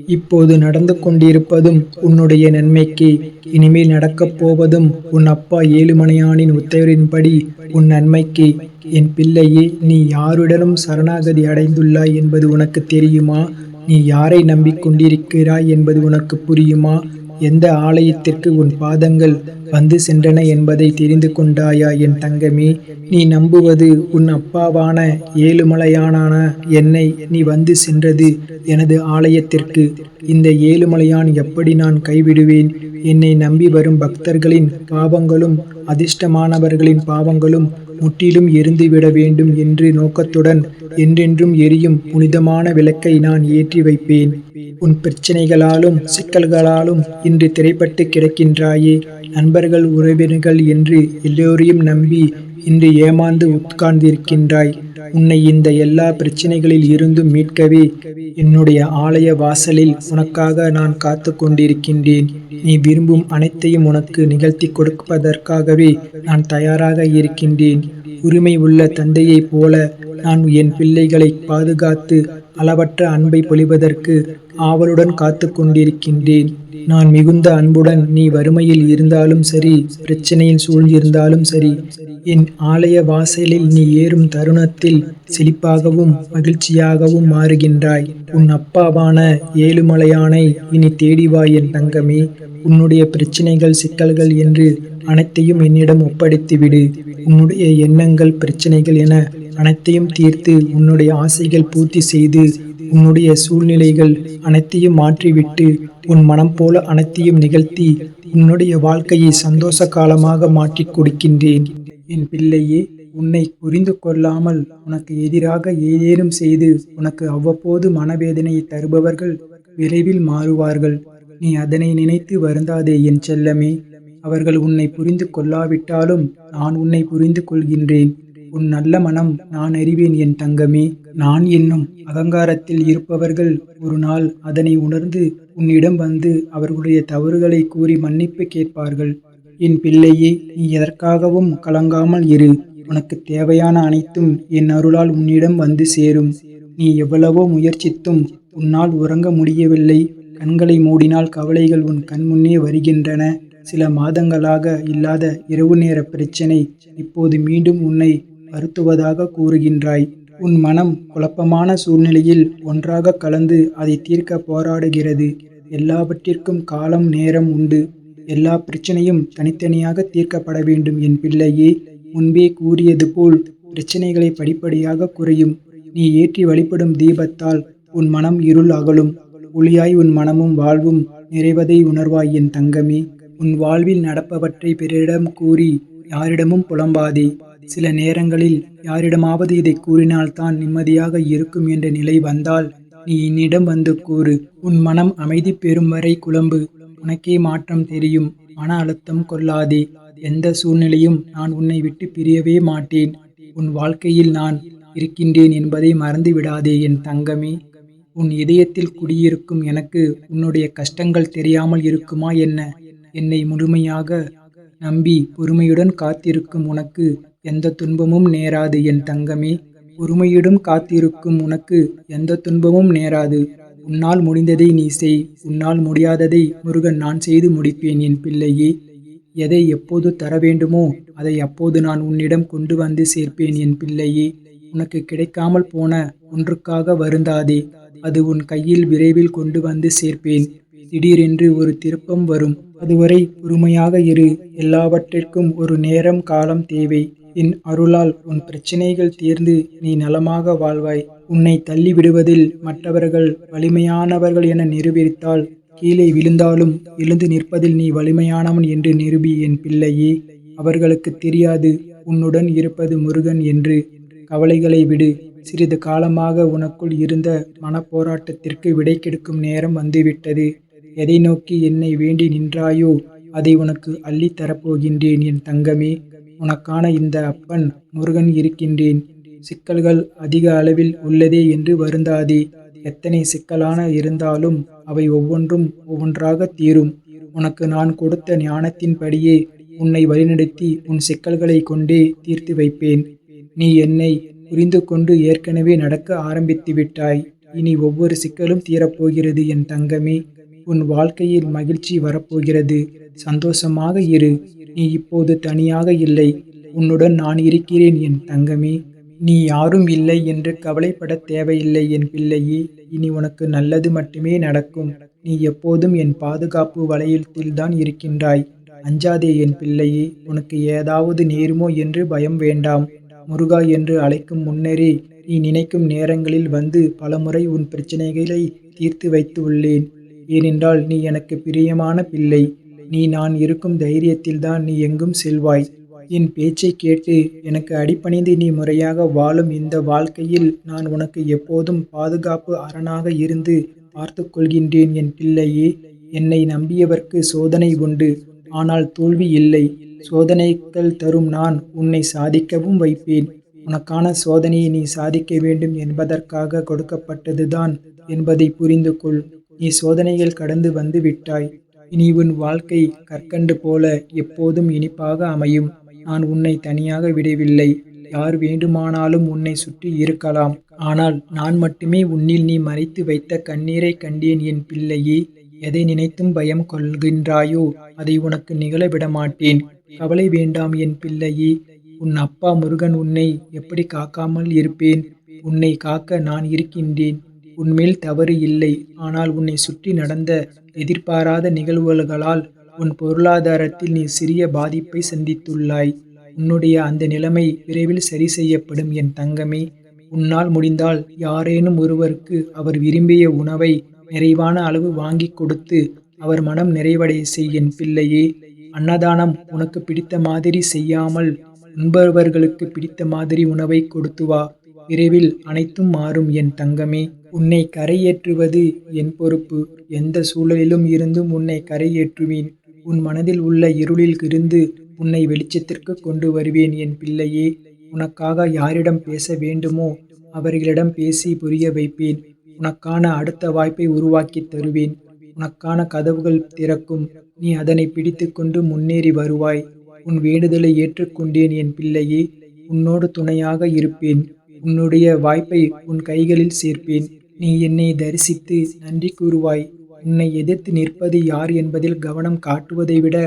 Speaker 1: இப்போது நடந்து கொண்டிருப்பதும் உன்னுடைய நன்மைக்கே. இனிமேல் நடக்கப் போவதும் உன் அப்பா ஏழுமலையானின் உத்தரவின்படி உன் நன்மைக்கே. என் பிள்ளையே, நீ யாருடனும் சரணாகதி அடைந்துள்ளாய் என்பது உனக்கு தெரியுமா? நீ யாரை நம்பிக்கொண்டிருக்கிறாய் என்பது உனக்கு புரியுமா? எந்த ஆலயத்திற்கு உன் பாதங்கள் வந்து சென்றன என்பதை தெரிந்து கொண்டாயா என் தங்கமே? நீ நம்புவது உன் அப்பாவான ஏழுமலையானான என்னை. நீ வந்து சென்றது எனது ஆலயத்திற்கு. இந்த ஏழுமலையான் எப்படி நான் கைவிடுவேன்? என்னை நம்பி வரும் பக்தர்களின் பாவங்களும் அதிர்ஷ்டமானவர்களின் பாவங்களும் முற்றிலும் எரிந்துவிட வேண்டும் என்று நோக்கத்துடன் என்றென்றும் எரியும் புனிதமான விளக்கை நான் ஏற்றி வைப்பேன். உன் பிரச்சனைகளாலும் சிக்கல்களாலும் இன்று திரைப்பட்டு கிடக்கின்றாயே. நண்பர்கள் உறவினர்கள் என்று எல்லோரையும் நம்பி இன்று ஏமாந்து உட்கார்ந்திருக்கின்றாய். உன்னை இந்த எல்லா பிரச்சனைகளில் இருந்தும் மீட்கவே என்னுடைய ஆலய வாசலில் உனக்காக நான் காத்து கொண்டிருக்கின்றேன். நீ விரும்பும் அனைத்தையும் உனக்கு நிகழ்த்தி கொடுப்பதற்காகவே நான் தயாராக இருக்கின்றேன். உரிமை உள்ள தந்தையைப் போல நான் என் பிள்ளைகளை பாதுகாத்து அளவற்ற அன்பை பொழிவதற்கு ஆவலுடன் காத்து கொண்டிருக்கின்றேன். நான் மிகுந்த அன்புடன் நீ வறுமையில் இருந்தாலும் சரி, பிரச்சனையில் சூழ்ந்திருந்தாலும் சரி, என் ஆலய வாசலில் நீ ஏறும் தருணத்தில் செழிப்பாகவும் மகிழ்ச்சியாகவும் மாறுகின்றாய். உன் அப்பாவான ஏழுமலையானை இனி தேடிவா என் தங்கமே. உன்னுடைய பிரச்சனைகள் சிக்கல்கள் என்று அனைத்தையும் என்னிடம் ஒப்படைத்துவிடு. உன்னுடைய எண்ணங்கள் பிரச்சனைகள் என அனைத்தையும் தீர்த்து உன்னுடைய ஆசைகள் பூர்த்தி செய்து உன்னுடைய சூழ்நிலைகள் அனைத்தையும் மாற்றிவிட்டு உன் மனம் போல அனைத்தையும் நிகழ்த்தி உன்னுடைய வாழ்க்கையை சந்தோஷ காலமாக மாற்றிக் கொடுக்கின்றேன். என் பிள்ளையே, உன்னை புரிந்து கொள்ளாமல் உனக்கு எதிராக ஏதேனும் செய்து உனக்கு அவ்வப்போது மனவேதனையை தருபவர்கள் விரைவில் மாறுவார்கள். நீ அதனை நினைத்து வருந்தாதே என் செல்லமே. அவர்கள் உன்னை புரிந்து கொள்ளாவிட்டாலும் நான் உன்னை புரிந்து கொள்கின்றேன். உன் நல்ல மனம் நான் அறிவேன் என் தங்கமே. நான் என்னும் அகங்காரத்தில் இருப்பவர்கள் ஒரு நாள் அதனை உணர்ந்து உன்னிடம் வந்து அவர்களுடைய தவறுகளை கூறி மன்னிப்பு கேட்பார்கள். என் பிள்ளையே, நீ எதற்காகவும் கலங்காமல் இரு. உனக்கு தேவையான அனைத்தும் என் அருளால் உன்னிடம் வந்து சேரும். நீ எவ்வளவோ முயற்சித்தும் உன்னால் உறங்க முடியவில்லை, கண்களை மூடினால் கவலைகள் உன் கண்முன்னே வருகின்றன. சில மாதங்களாக இல்லாத இரவு நேர பிரச்சினை இப்போது மீண்டும் உன்னை வருத்துவதாக கூறுகின்றாய். உன் மனம் குழப்பமான சூழ்நிலையில் ஒன்றாக கலந்து அதை தீர்க்க போராடுகிறது. எல்லாவற்றிற்கும் காலம் நேரம் உண்டு. எல்லா பிரச்சனையும் தனித்தனியாக தீர்க்கப்பட வேண்டும் என் பிள்ளையே. முன்பே கூறியது போல் பிரச்சனைகளை படிப்படியாக குறையும். நீ ஏற்றி வழிபடும் தீபத்தால் உன் மனம் இருள் அகலும். ஒளியாய் உன் மனமும் வாழ்வும் நிறைவதை உணர்வாய் என் தங்கமே. உன் வாழ்வில் நடப்பவற்றை பிறரிடம் கூறி யாரிடமும் புலம்பாதே. சில நேரங்களில் யாரிடமாவது இதை கூறினால்தான் நிம்மதியாக இருக்கும் என்ற நிலை வந்தால் நீ என்னிடம் வந்து கூறு. உன் மனம் அமைதி பெறும் வரை குழம்பு. உனக்கே மாற்றம் தெரியும். மன அழுத்தம் கொள்ளாதே. எந்த சூழ்நிலையும் நான் உன்னை விட்டு பிரியவே மாட்டேன். உன் வாழ்க்கையில் நான் இருக்கின்றேன் என்பதை மறந்து விடாதே என் தங்கமே. உன் இதயத்தில் குடியிருக்கும் எனக்கு உன்னுடைய கஷ்டங்கள் தெரியாமல் இருக்குமா என்ன? என்னை முழுமையாக நம்பி பொறுமையுடன் காத்திருக்கும் உனக்கு எந்த துன்பமும் நேராது என் தங்கமே. பொறுமையுடன் காத்திருக்கும் உனக்கு எந்த துன்பமும் நேராது. உன்னால் முடிந்ததை நீ செய். உன்னால் முடியாததை முருகன் நான் செய்து முடிப்பேன் என் பிள்ளையே. எதை எப்போது தர வேண்டுமோ அதை அப்போது நான் உன்னிடம் கொண்டு வந்து சேர்ப்பேன் என் பிள்ளையே. உனக்கு கிடைக்காமல் போன ஒன்றுக்காக வருந்தாதே. அது உன் கையில் விரைவில் கொண்டு வந்து சேர்ப்பேன். திடீரென்று ஒரு திருப்பம் வரும். அதுவரை பொறுமையாக இரு. எல்லாவற்றிற்கும் ஒரு நேரம் காலம் தேவை. என் அருளால் உன் பிரச்சனைகள் தீர்ந்து நீ நலமாக வாழ்வாய். உன்னை தள்ளிவிடுவதில் மற்றவர்கள் வலிமையானவர்கள் என நிரூபித்தால் கீழே விழுந்தாலும் எழுந்து நிற்பதில் நீ வலிமையானவன் என்று நிரூபி என் பிள்ளையே. அவர்களுக்கு தெரியாது உன்னுடன் இருப்பது முருகன் என்று. கவலைகளை விடு. சிறிது காலமாக உனக்குள் இருந்த மனப்போராட்டத்திற்கு விடை கிடைக்கும் நேரம் வந்துவிட்டது. எதை நோக்கி என்னை வேண்டி நின்றாயோ அதை உனக்கு அள்ளி தரப்போகின்றேன் என் தங்கமே. உனக்கான இந்த அப்பன் முருகன் இருக்கின்றேன். சிக்கல்கள் அதிக அளவில் உள்ளதே என்று வருந்தாதே. எத்தனை சிக்கலான இருந்தாலும் அவை ஒவ்வொன்றும் ஒவ்வொன்றாக தீரும். உனக்கு நான் கொடுத்த ஞானத்தின்படியே உன்னை வழிநடத்தி உன் சிக்கல்களை கொண்டே தீர்த்து வைப்பேன். நீ என்னை புரிந்து கொண்டு ஏற்கனவே நடக்க ஆரம்பித்து விட்டாய். இனி ஒவ்வொரு சிக்கலும் தீரப்போகிறது என் தங்கமே. உன் வாழ்க்கையில் மகிழ்ச்சி வரப்போகிறது. சந்தோஷமாக இரு. நீ இப்போது தனியாக இல்லை. உன்னுடன் நான் இருக்கிறேன் என் தங்கமே. நீ யாரும் இல்லை என்று கவலைப்பட தேவையில்லை என் பிள்ளையே. இனி உனக்கு நல்லது மட்டுமே நடக்கும். நீ எப்போதும் என் பாதுகாப்பு வளையத்தில்தான் இருக்கின்றாய். அஞ்சாதே என் பிள்ளையே. உனக்கு ஏதாவது நேருமோ என்று பயம் வேண்டாம். முருகா என்று அழைக்கும் முன்னரே நீ நினைக்கும் நேரங்களில் வந்து பலமுறை உன் பிரச்சனைகளை தீர்த்து வைத்து உள்ளேன். ஏனென்றால் நீ எனக்கு பிரியமான பிள்ளை. நீ நான் இருக்கும் தைரியத்தில்தான் நீ எங்கும் செல்வாய். என் பேச்சை கேட்டு எனக்கு அடிபணிந்து நீ முறையாக வாழும் இந்த வாழ்க்கையில் நான் உனக்கு எப்போதும் பாதுகாப்பு அரணாக இருந்து பார்த்து கொள்கின்றேன் என் பிள்ளையே. என்னை நம்பியவர்க்கு சோதனை உண்டு. ஆனால் தோல்வி இல்லை. சோதனைகள் தரும் நான் உன்னை சாதிக்கவும் வைப்பேன். உனக்கான சோதனையை நீ சாதிக்க வேண்டும் என்பதற்காக கொடுக்கப்பட்டதுதான் என்பதை புரிந்து கொள். நீ சோதனைகள் கடந்து வந்து விட்டாய். இனி உன் வாழ்க்கை கற்கண்டு போல எப்போதும் இனிப்பாக அமையும். நான் உன்னை தனியாக விடவில்லை. யார் வேண்டுமானாலும் உன்னை சுற்றி இருக்கலாம். ஆனால் நான் மட்டுமே உன்னில் நீ மறைத்து வைத்த கண்ணீரை கண்டேன் என் பிள்ளையே. எதை நினைத்தும் பயம் கொள்கின்றாயோ அதை உனக்கு நிகழவிட மாட்டேன். கவலை வேண்டாம் என் பிள்ளையே. உன் அப்பா முருகன் உன்னை எப்படி காக்காமல் இருப்பேன்? உன்னை காக்க நான் இருக்கின்றேன். உன்மேல் தவறு இல்லை. ஆனால் உன்னை சுற்றி நடந்த எதிர்பாராத நிகழ்வுகளால் உன் பொருளாதாரத்தில் நீ சிறிய பாதிப்பை சந்தித்துள்ளாய். உன்னுடைய அந்த நிலைமை விரைவில் சரி செய்யப்படும் என் தங்கமே. உன்னால் முடிந்தால் யாரேனும் ஒருவருக்கு அவர் விரும்பிய உணவை நிறைவான அளவு வாங்கி கொடுத்து அவர் மனம் நிறைவடைய செய் என் பிள்ளையே. அன்னதானம் உனக்கு பிடித்த மாதிரி செய்யாமல் உண்பவர்களுக்கு பிடித்த மாதிரி உணவை கொடுத்து வா. விரைவில் அனைத்தும் மாறும் என் தங்கமே. உன்னை கரையேற்றுவது என் பொறுப்பு. எந்த சூழலிலும் இருந்தும் உன்னை கரையேற்றுவேன். உன் மனதில் உள்ள இருளில் இருந்து உன்னை வெளிச்சத்திற்கு கொண்டு வருவேன் என் பிள்ளையே. உனக்காக யாரிடம் பேச வேண்டுமோ அவர்களிடம் பேசி புரிய வைப்பேன். உனக்கான அடுத்த வாய்ப்பை உருவாக்கி தருவேன். உனக்கான கதவுகள் திறக்கும். நீ அதனை பிடித்து கொண்டு முன்னேறி வருவாய். உன் வேண்டுதலை ஏற்றுக்கொண்டேன் என் பிள்ளையே. உன்னோடு துணையாக இருப்பேன். உன்னுடைய வாய்ப்பை உன் கைகளில் சேர்ப்பேன். நீ என்னை தரிசித்து நன்றி கூறுவாய். உன்னை எதிர்த்து நிற்பது யார் என்பதில் கவனம் காட்டுவதை விட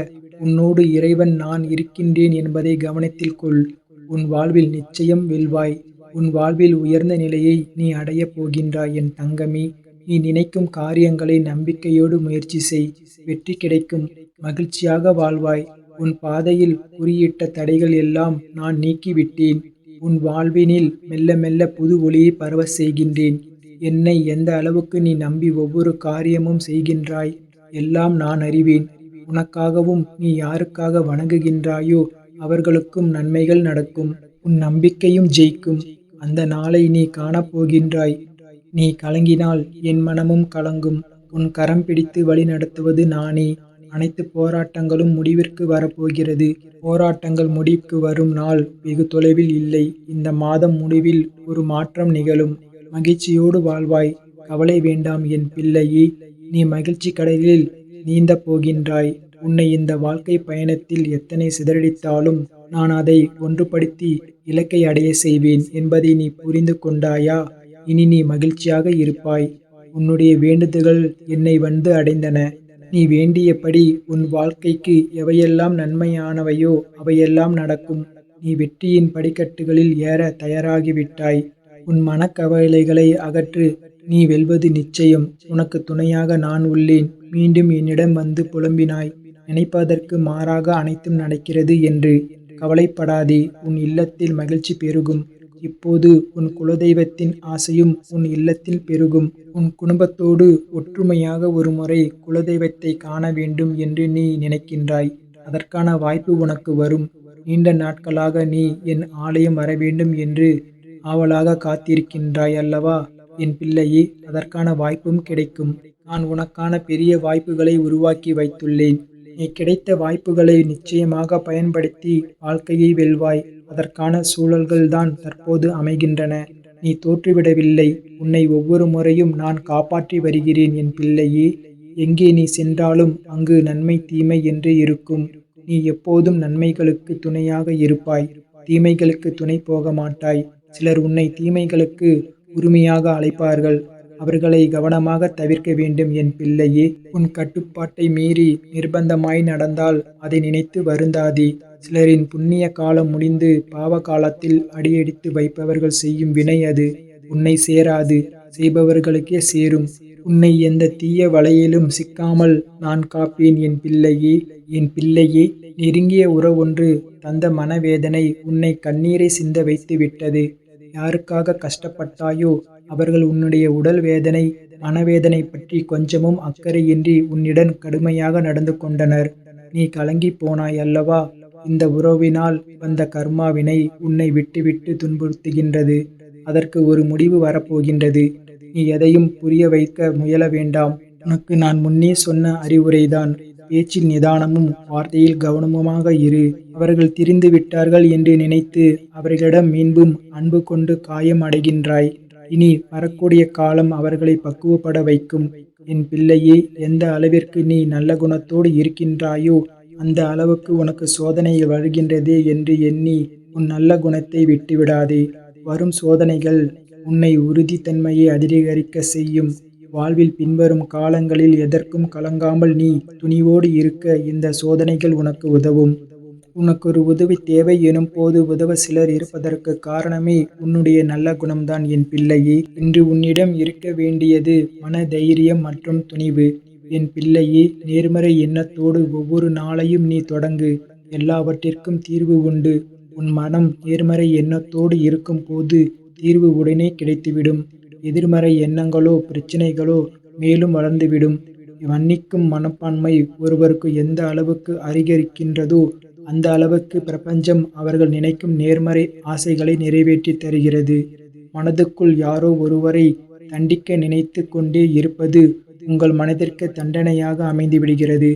Speaker 1: உன்னோடு இறைவன் நான் இருக்கின்றேன் என்பதை கவனத்தில் கொள். உன் வாழ்வில் நிச்சயம் வெல்வாய். உன் வாழ்வில் உயர்ந்த நிலையை நீ அடையப் போகின்றாய் என் தங்கமே. நீ நினைக்கும் காரியங்களை நம்பிக்கையோடு முயற்சி செய். வெற்றி கிடைக்கும். மகிழ்ச்சியாக வாழ்வாய். உன் பாதையில் குறியிட்ட தடைகள் எல்லாம் நான் நீக்கிவிட்டேன். உன் வாழ்வினில் மெல்ல மெல்ல புது ஒளியை பரவச் செய்கின்றேன். என்னை எந்த அளவுக்கு நீ நம்பி ஒவ்வொரு காரியமும் செய்கின்றாய் எல்லாம் நான் அறிவேன். உனக்காகவும் நீ யாருக்காக வணங்குகின்றாயோ அவர்களுக்கும் நன்மைகள் நடக்கும். உன் நம்பிக்கையும் ஜெயிக்கும். அந்த நாளை நீ காணப்போகின்றாய். நீ கலங்கினால் என் மனமும் கலங்கும். உன் கரம் பிடித்து வழி நடத்துவது நானே. அனைத்து போராட்டங்களும் முடிவிற்கு வரப்போகிறது. போராட்டங்கள் முடிவுக்கு வரும் நாள் வெகு தொலைவில் இல்லை. இந்த மாதம் முடிவில் ஒரு மாற்றம் நிகழும். மகிழ்ச்சியோடு வாழ்வாய். கவலை வேண்டாம் என் பிள்ளையே. நீ மகிழ்ச்சி கடலில் நீந்தப் போகின்றாய். உன்னை இந்த வாழ்க்கை பயணத்தில் எத்தனை சிதறடித்தாலும் நான் அதை ஒன்றுபடுத்தி இலக்கை அடைய செய்வேன் என்பதை நீ புரிந்து கொண்டாயா? இனி நீ மகிழ்ச்சியாக இருப்பாய். உன்னுடைய வேண்டுதல்கள் என்னை வந்து அடைந்தன. நீ வேண்டியபடி உன் வாழ்க்கைக்கு எவையெல்லாம் நன்மையானவையோ அவையெல்லாம் நடக்கும். நீ வெற்றியின் படிக்கட்டுகளில் ஏற தயாராகிவிட்டாய். உன் மனக்கவலைகளை அகற்று. நீ வெல்வது நிச்சயம். உனக்கு துணையாக நான் உள்ளேன். மீண்டும் என்னிடம் வந்து புலம்பினாய். நினைப்பதற்கு மாறாக அனைத்தும் நடக்கிறது என்று கவலைப்படாதே. உன் இல்லத்தில் மகிழ்ச்சி பெருகும். இப்போது உன் குலதெய்வத்தின் ஆசையும் உன் இல்லத்தில் பெருகும். உன் குடும்பத்தோடு ஒற்றுமையாக ஒரு முறை குலதெய்வத்தை காண வேண்டும் என்று நீ நினைக்கின்றாய். அதற்கான வாய்ப்பு உனக்கு வரும். நீண்ட நாட்களாக நீ என் ஆலயம் வர வேண்டும் என்று ஆவலாக காத்திருக்கின்றாய் அல்லவா என் பிள்ளையே? அதற்கான வாய்ப்பும் கிடைக்கும். நான் உனக்கான பெரிய வாய்ப்புகளை உருவாக்கி வைத்துள்ளேன். நீ கிடைத்த வாய்ப்புகளை நிச்சயமாக பயன்படுத்தி வாழ்க்கையை வெல்வாய். அதற்கான சூழல்கள்தான் தற்போது அமைகின்றன. நீ தோற்றுவிடவில்லை. உன்னை ஒவ்வொரு முறையும் நான் காப்பாற்றி வருகிறேன் என் பிள்ளையே. எங்கே நீ சென்றாலும் அங்கு நன்மை தீமை என்று இருக்கும். நீ எப்போதும் நன்மைகளுக்கு துணையாக இருப்பாய். தீமைகளுக்கு துணை போக மாட்டாய். சிலர் உன்னை தீமைகளுக்கு உரிமையாக அழைப்பார்கள். அவர்களை கவனமாக தவிர்க்க வேண்டும் என் பிள்ளையே. உன் கட்டுப்பாட்டை மீறி நிர்பந்தமாய் நடந்தால் அதை நினைத்து வருந்தாதே. சிலரின் புண்ணிய காலம் முடிந்து பாவ காலத்தில் அடியெடுத்து வைப்பவர்கள் செய்யும் வினை அது உன்னை சேராது. செய்பவர்களுக்கே சேரும். உன்னை எந்த தீய வலையிலும் சிக்காமல் நான் காப்பேன் என் பிள்ளையே. என் பிள்ளையே, நெருங்கிய உறவொன்று தந்த மனவேதனை உன்னை கண்ணீரை சிந்த வைத்து விட்டது. யாருக்காக கஷ்டப்பட்டாயோ அவர்கள் உன்னுடைய உடல் வேதனை மனவேதனை பற்றி கொஞ்சமும் அக்கறையின்றி உன்னிடம் கடுமையாக நடந்து கொண்டனர். நீ கலங்கி போனாய் அல்லவா? இந்த உறவினால் வந்த கர்மாவினை உன்னை விட்டுவிட்டு துன்புறுத்துகின்றது. அதற்கு ஒரு முடிவு வரப்போகின்றது. நீ எதையும் புரிய வைக்க முயல வேண்டாம். உனக்கு நான் முன்னே சொன்ன அறிவுரைதான். பேச்சில் நிதானமும் வார்த்தையில் கவனமுமாக இரு. அவர்கள் திரிந்து விட்டார்கள் என்று நினைத்து அவர்களிடம் மீண்டும் அன்பு கொண்டு காயம் அடைகின்றாய். இனி வரக்கூடிய காலம் அவர்களை பக்குவப்பட வைக்கும். என் பிள்ளையே, எந்த அளவிற்கு நீ நல்ல குணத்தோடு இருக்கின்றாயோ அந்த அளவுக்கு உனக்கு சோதனைகள் வருகின்றதே என்று எண்ணி உன் நல்ல குணத்தை விட்டுவிடாதே. வரும் சோதனைகள் உன்னை உறுதித்தன்மையை அதிகரிக்க செய்யும். வாழ்வில் பின்வரும் காலங்களில் எதற்கும் கலங்காமல் நீ துணிவோடு இருக்க இந்த சோதனைகள் உனக்கு உதவும். உனக்கு ஒரு உதவி தேவை எனும் போது உதவ சிலர் இருப்பதற்கு காரணமே உன்னுடைய நல்ல குணம்தான் என் பிள்ளையே. இன்று உன்னிடம் இருக்க வேண்டியது மன தைரியம் மற்றும் துணிவு. என் பிள்ளையே, நேர்மறை எண்ணத்தோடு ஒவ்வொரு நாளையும் நீ தொடங்கு. எல்லாவற்றிற்கும் தீர்வு உண்டு. உன் மனம் நேர்மறை எண்ணத்தோடு இருக்கும் போது தீர்வு உடனே கிடைத்துவிடும். எதிர்மறை எண்ணங்களோ பிரச்சனைகளோ மேலும் வளர்ந்துவிடும். மன்னிக்கும் மனப்பான்மை ஒருவருக்கு எந்த அளவுக்கு அதிகரிக்கின்றதோ அந்த அளவுக்கு பிரபஞ்சம் அவர்கள் நினைக்கும் நேர்மறை ஆசைகளை நிறைவேற்றி தருகிறது. மனதுக்குள் யாரோ ஒருவரை தண்டிக்க நினைத்து கொண்டே இருப்பது உங்கள் மனதிற்கு தண்டனையாக அமைந்துவிடுகிறது.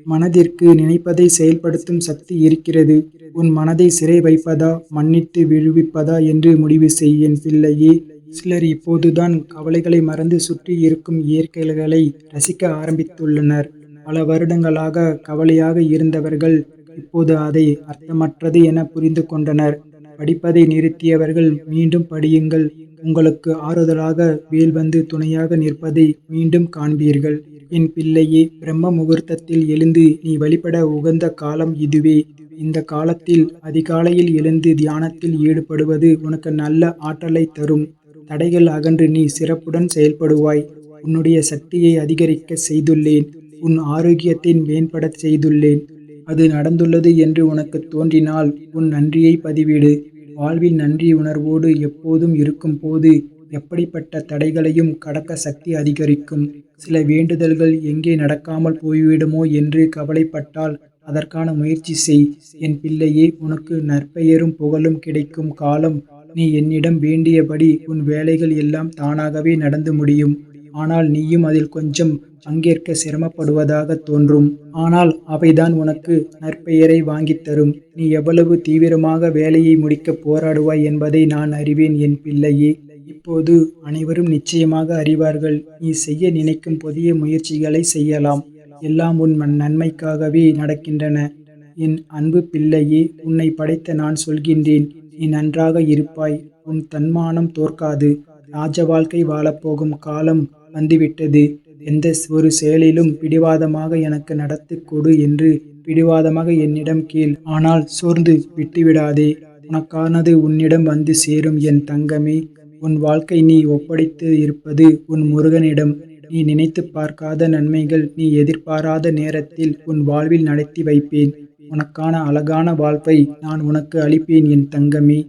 Speaker 1: மனதிற்கு நினைப்பதை செயல்படுத்தும் சக்தி இருக்கிறது. உன் மனதை சிறை வைப்பதா மன்னித்து விடுவிப்பதா என்று முடிவு செய் என் பிள்ளையே. சிலர் இப்போதுதான் கவலைகளை மறந்து சுற்றி இருக்கும் இயற்கைகளை ரசிக்க ஆரம்பித்துள்ளனர். பல வருடங்களாக கவலையாக இருந்தவர்கள் இப்போது அதை அர்த்தமற்றது என புரிந்து கொண்டனர். படிப்பதை நிறுத்தியவர்கள் மீண்டும் படியுங்கள். உங்களுக்கு ஆறுதலாக வேல் வந்து துணையாக நிற்பதை மீண்டும் காண்பீர்கள். என் பிள்ளையே, பிரம்ம முகூர்த்தத்தில் எழுந்து நீ வழிபட உகந்த காலம் இதுவே. இந்த காலத்தில் அதிகாலையில் எழுந்து தியானத்தில் ஈடுபடுவது உனக்கு நல்ல ஆற்றலை தரும். தடைகள் அகன்று நீ சிறப்புடன் செயல்படுவாய். உன்னுடைய சக்தியை அதிகரிக்க செய்துள்ளேன். உன் ஆரோக்கியத்தை மேம்படச் செய்துள்ளேன். அது நடந்துள்ளது என்று உனக்கு தோன்றினால் உன் நன்றியை பதிவிடு. வாழ்வில் நன்றி உணர்வோடு எப்போதும் இருக்கும் போது எப்படிப்பட்ட தடைகளையும் கடக்க சக்தி அதிகரிக்கும். சில வேண்டுதல்கள் எங்கே நடக்காமல் போய்விடுமோ என்று கவலைப்பட்டால் அதற்கான முயற்சி செய். என் பிள்ளையே, உனக்கு நற்பெயரும் புகழும் கிடைக்கும் காலம். நீ என்னிடம் வேண்டியபடி உன் வேலைகள் எல்லாம் தானாகவே நடந்து முடியும். ஆனால் நீயும் அதில் கொஞ்சம் பங்கேற்க சிரமப்படுவதாக தோன்றும். ஆனால் அவைதான் உனக்கு நற்பெயரை வாங்கித் தரும். நீ எவ்வளவு தீவிரமாக வேலையை முடிக்க போராடுவாய் என்பதை நான் அறிவேன் என் பிள்ளையே. இப்போது அனைவரும் நிச்சயமாக அறிவார்கள். நீ செய்ய நினைக்கும் புதிய முயற்சிகளை செய்யலாம். எல்லாம் உன் நன்மைக்காகவே நடக்கின்றன. என் அன்பு பிள்ளையே, உன்னை படைத்த நான் சொல்கின்றேன், நீ நன்றாக இருப்பாய். உன் தன்மானம் தோற்காது. ராஜ வாழ்க்கை வாழப்போகும் காலம் வந்துவிட்டது. எந்த ஒரு செயலிலும் பிடிவாதமாக எனக்கு நடத்தி கொடு என்று பிடிவாதமாக என்னிடம் கேள். ஆனால் சோர்ந்து விட்டுவிடாதே. உனக்கானது உன்னிடம் வந்து சேரும் என் தங்கமே. உன் வாழ்க்கை நீ ஒப்படைத்து இருப்பது உன் முருகனிடம். நீ நினைத்து பார்க்காத நன்மைகள் நீ எதிர்பாராத நேரத்தில் உன் வாழ்வில் நடத்தி வைப்பேன். உனக்கான அழகான வாழ்வை நான் உனக்கு அளிப்பேன் என் தங்கமே.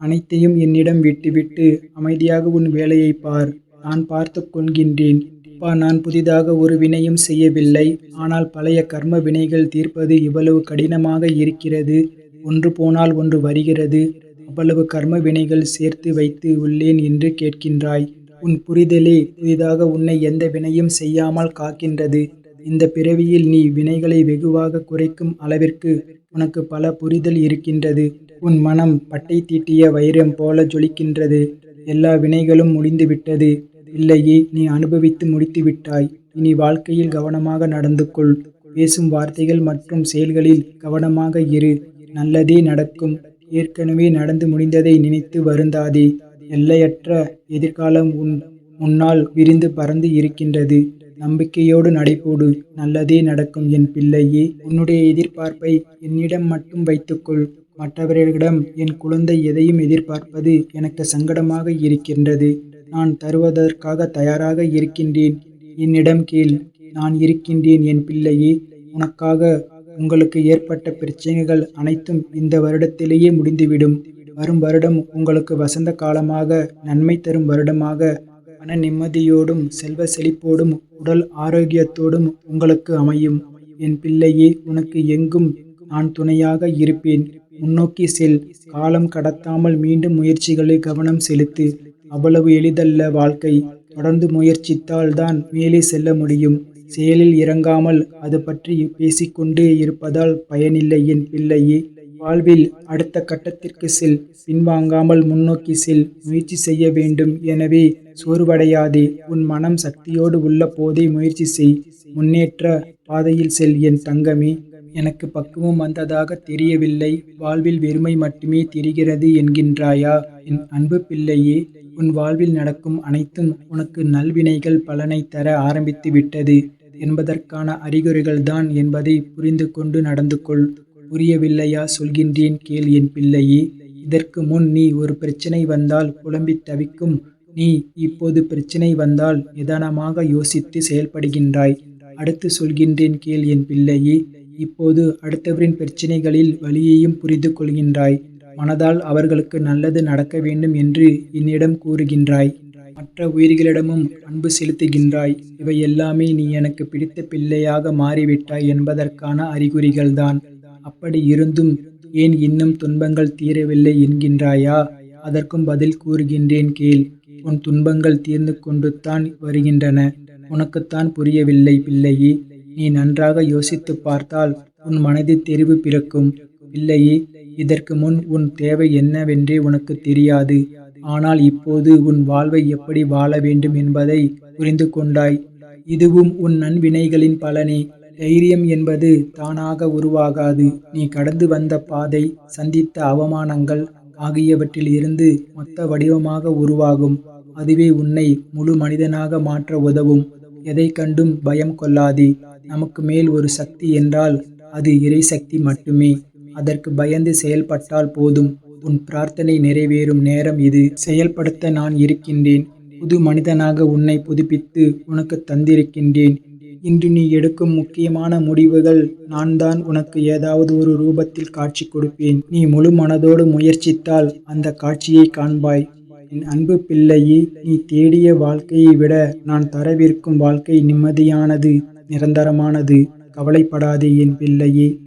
Speaker 1: அனைத்தையும் என்னிடம் விட்டுவிட்டு அமைதியாக உன் வேலையை பார். நான் பார்த்து கொள்கின்றேன். அப்பா, நான் புதிதாக ஒரு வினையும் செய்யவில்லை. ஆனால் பழைய கர்ம வினைகள் தீர்ப்பது இவ்வளவு கடினமாக இருக்கிறது. ஒன்று போனால் ஒன்று வருகிறது. அவ்வளவு கர்ம வினைகள் சேர்த்து வைத்து உள்ளேன் என்று கேட்கின்றாய். உன் புரிதலே புதிதாக உன்னை எந்த வினையும் செய்யாமல் காக்கின்றது. இந்த பிறவியில் நீ வினைகளை வெகுவாக குறைக்கும் அளவிற்கு உனக்கு பல புரிதல் இருக்கின்றது. உன் மனம் பட்டை தீட்டிய வைரம் போல ஜொலிக்கின்றது. எல்லா வினைகளும் முடிந்துவிட்டது. இல்லையே, நீ அனுபவித்து முடித்து விட்டாய். இனி வாழ்க்கையில் கவனமாக நடந்து கொள். பேசும் வார்த்தைகள் மற்றும் செயல்களில் கவனமாக இரு. நல்லதே நடக்கும். ஏற்கனவே நடந்து முடிந்ததை நினைத்து வருந்தாதே. எல்லையற்ற எதிர்காலம் உன் முன்னால் விரிந்து பறந்து இருக்கின்றது. நம்பிக்கையோடு நடைபோடு. நல்லதே நடக்கும் என் பிள்ளையே. உன்னுடைய எதிர்பார்ப்பை என்னிடம் மட்டும் வைத்துக்கொள். மற்றவர்களிடம் என் குழந்தை எதையும் எதிர்பார்ப்பது எனக்கு சங்கடமாக இருக்கின்றது. நான் தருவதற்காக தயாராக இருக்கின்றேன். என்னிடம் கேள். நான் இருக்கின்றேன் என் பிள்ளையே. உனக்காக. உங்களுக்கு ஏற்பட்ட பிரச்சனைகள் அனைத்தும் இந்த வருடத்திலேயே முடிந்துவிடும். வரும் வருடம் உங்களுக்கு வசந்த காலமாக, நன்மை தரும் வருடமாக, மன நிம்மதியோடும் செல்வ செழிப்போடும் உடல் ஆரோக்கியத்தோடும் உங்களுக்கு அமையும். என் பிள்ளையே, உனக்கு எங்கும் நான் துணையாக இருப்பேன். முன்னோக்கி செல். காலம் கடத்தாமல் மீண்டும் முயற்சிகளில் கவனம் செலுத்து. அவ்வளவு எளிதல்ல வாழ்க்கை. தொடர்ந்து முயற்சித்தால் தான் மேலே செல்ல முடியும். செயலில் இறங்காமல் அது பற்றி பேசிக்கொண்டே இருப்பதால் பயனில்லை என் பிள்ளையே. வாழ்வில் அடுத்த கட்டத்திற்கு செல். பின்வாங்காமல் முன்னோக்கி செல். முயற்சி செய்ய வேண்டும். எனவே சோர்வடையாதே. உன் மனம் சக்தியோடு உள்ள போதே முயற்சி செய். முன்னேற்ற பாதையில் செல் என் தங்கமே. எனக்கு பக்குவம் வந்ததாக தெரியவில்லை. வாழ்வில் வெறுமை மட்டுமே தெரிகிறது என்கின்றாயா? என் அன்பு பிள்ளையே, உன் வாழ்வில் நடக்கும் அனைத்தும் உனக்கு நல்வினைகள் பலனை தர ஆரம்பித்து விட்டது என்பதற்கான அறிகுறிகள்தான் என்பதை புரிந்து கொண்டு நடந்து கொள். புரியவில்லையா? சொல்கின்றேன் கேள் என் பிள்ளையே. இதற்கு முன் நீ ஒரு பிரச்சனை வந்தால் புலம்பி தவிக்கும் நீ இப்போது பிரச்சனை வந்தால் நிதானமாக யோசித்து செயல்படுகின்றாய். அடுத்து சொல்கின்றேன் கேள் என் பிள்ளையே. இப்போது அடுத்தவரின் பிரச்சனைகளில் வலியையும் புரிந்து கொள்கின்றாய். மனதால் அவர்களுக்கு நல்லது நடக்க வேண்டும் என்று என்னிடம் கூறுகின்றாய். மற்ற உயிர்களிடமும் அன்பு செலுத்துகின்றாய். இவை எல்லாமே நீ எனக்கு பிடித்த பிள்ளையாக மாறிவிட்டாய் என்பதற்கான அறிகுறிகள்தான். அப்படி இருந்தும் ஏன் இன்னும் துன்பங்கள் தீரவில்லை என்கின்றாயா? அதற்கும் பதில் கூறுகின்றேன் கேள். உன் துன்பங்கள் தீர்ந்து கொண்டுத்தான் வருகின்றன. உனக்குத்தான் புரியவில்லை பிள்ளையே. நீ நன்றாக யோசித்து பார்த்தால் உன் மனதில் தெரிவு பிறக்கும். பிள்ளையே, இதற்கு முன் உன் தேவை என்னவென்றே உனக்கு தெரியாது. ஆனால் இப்போது உன் வாழ்வை எப்படி வாழ வேண்டும் என்பதை புரிந்து கொண்டாய். இதுவும் உன் நன்வினைகளின் பலனே. தைரியம் என்பது தானாக உருவாகாது. நீ கடந்து வந்த பாதை, சந்தித்த அவமானங்கள் ஆகியவற்றில் இருந்து மொத்த வடிவமாக உருவாகும். அதுவே உன்னை முழு மனிதனாக மாற்ற உதவும். எதை கண்டும் பயம் கொள்ளாதே. நமக்கு மேல் ஒரு சக்தி என்றால் அது இறைசக்தி மட்டுமே. அதற்கு பயந்து செயல்பட்டால் போதும். உன் பிரார்த்தனை நிறைவேறும் நேரம் இது. செயல்படுத்த நான் இருக்கின்றேன். புது மனிதனாக உன்னை புதுப்பித்து உனக்கு தந்திருக்கின்றேன். இன்று நீ எடுக்கும் முக்கியமான முடிவுகள் நான் தான் உனக்கு ஏதாவது ஒரு ரூபத்தில் காட்சி கொடுப்பேன். நீ முழு மனதோடு முயற்சித்தால் அந்த காட்சியை காண்பாய். என் அன்பு பிள்ளையே, நீ தேடிய வாழ்க்கையை விட நான் தரவிருக்கும் வாழ்க்கை நிம்மதியானது, நிரந்தரமானது. கவலைப்படாதே என் பிள்ளையே.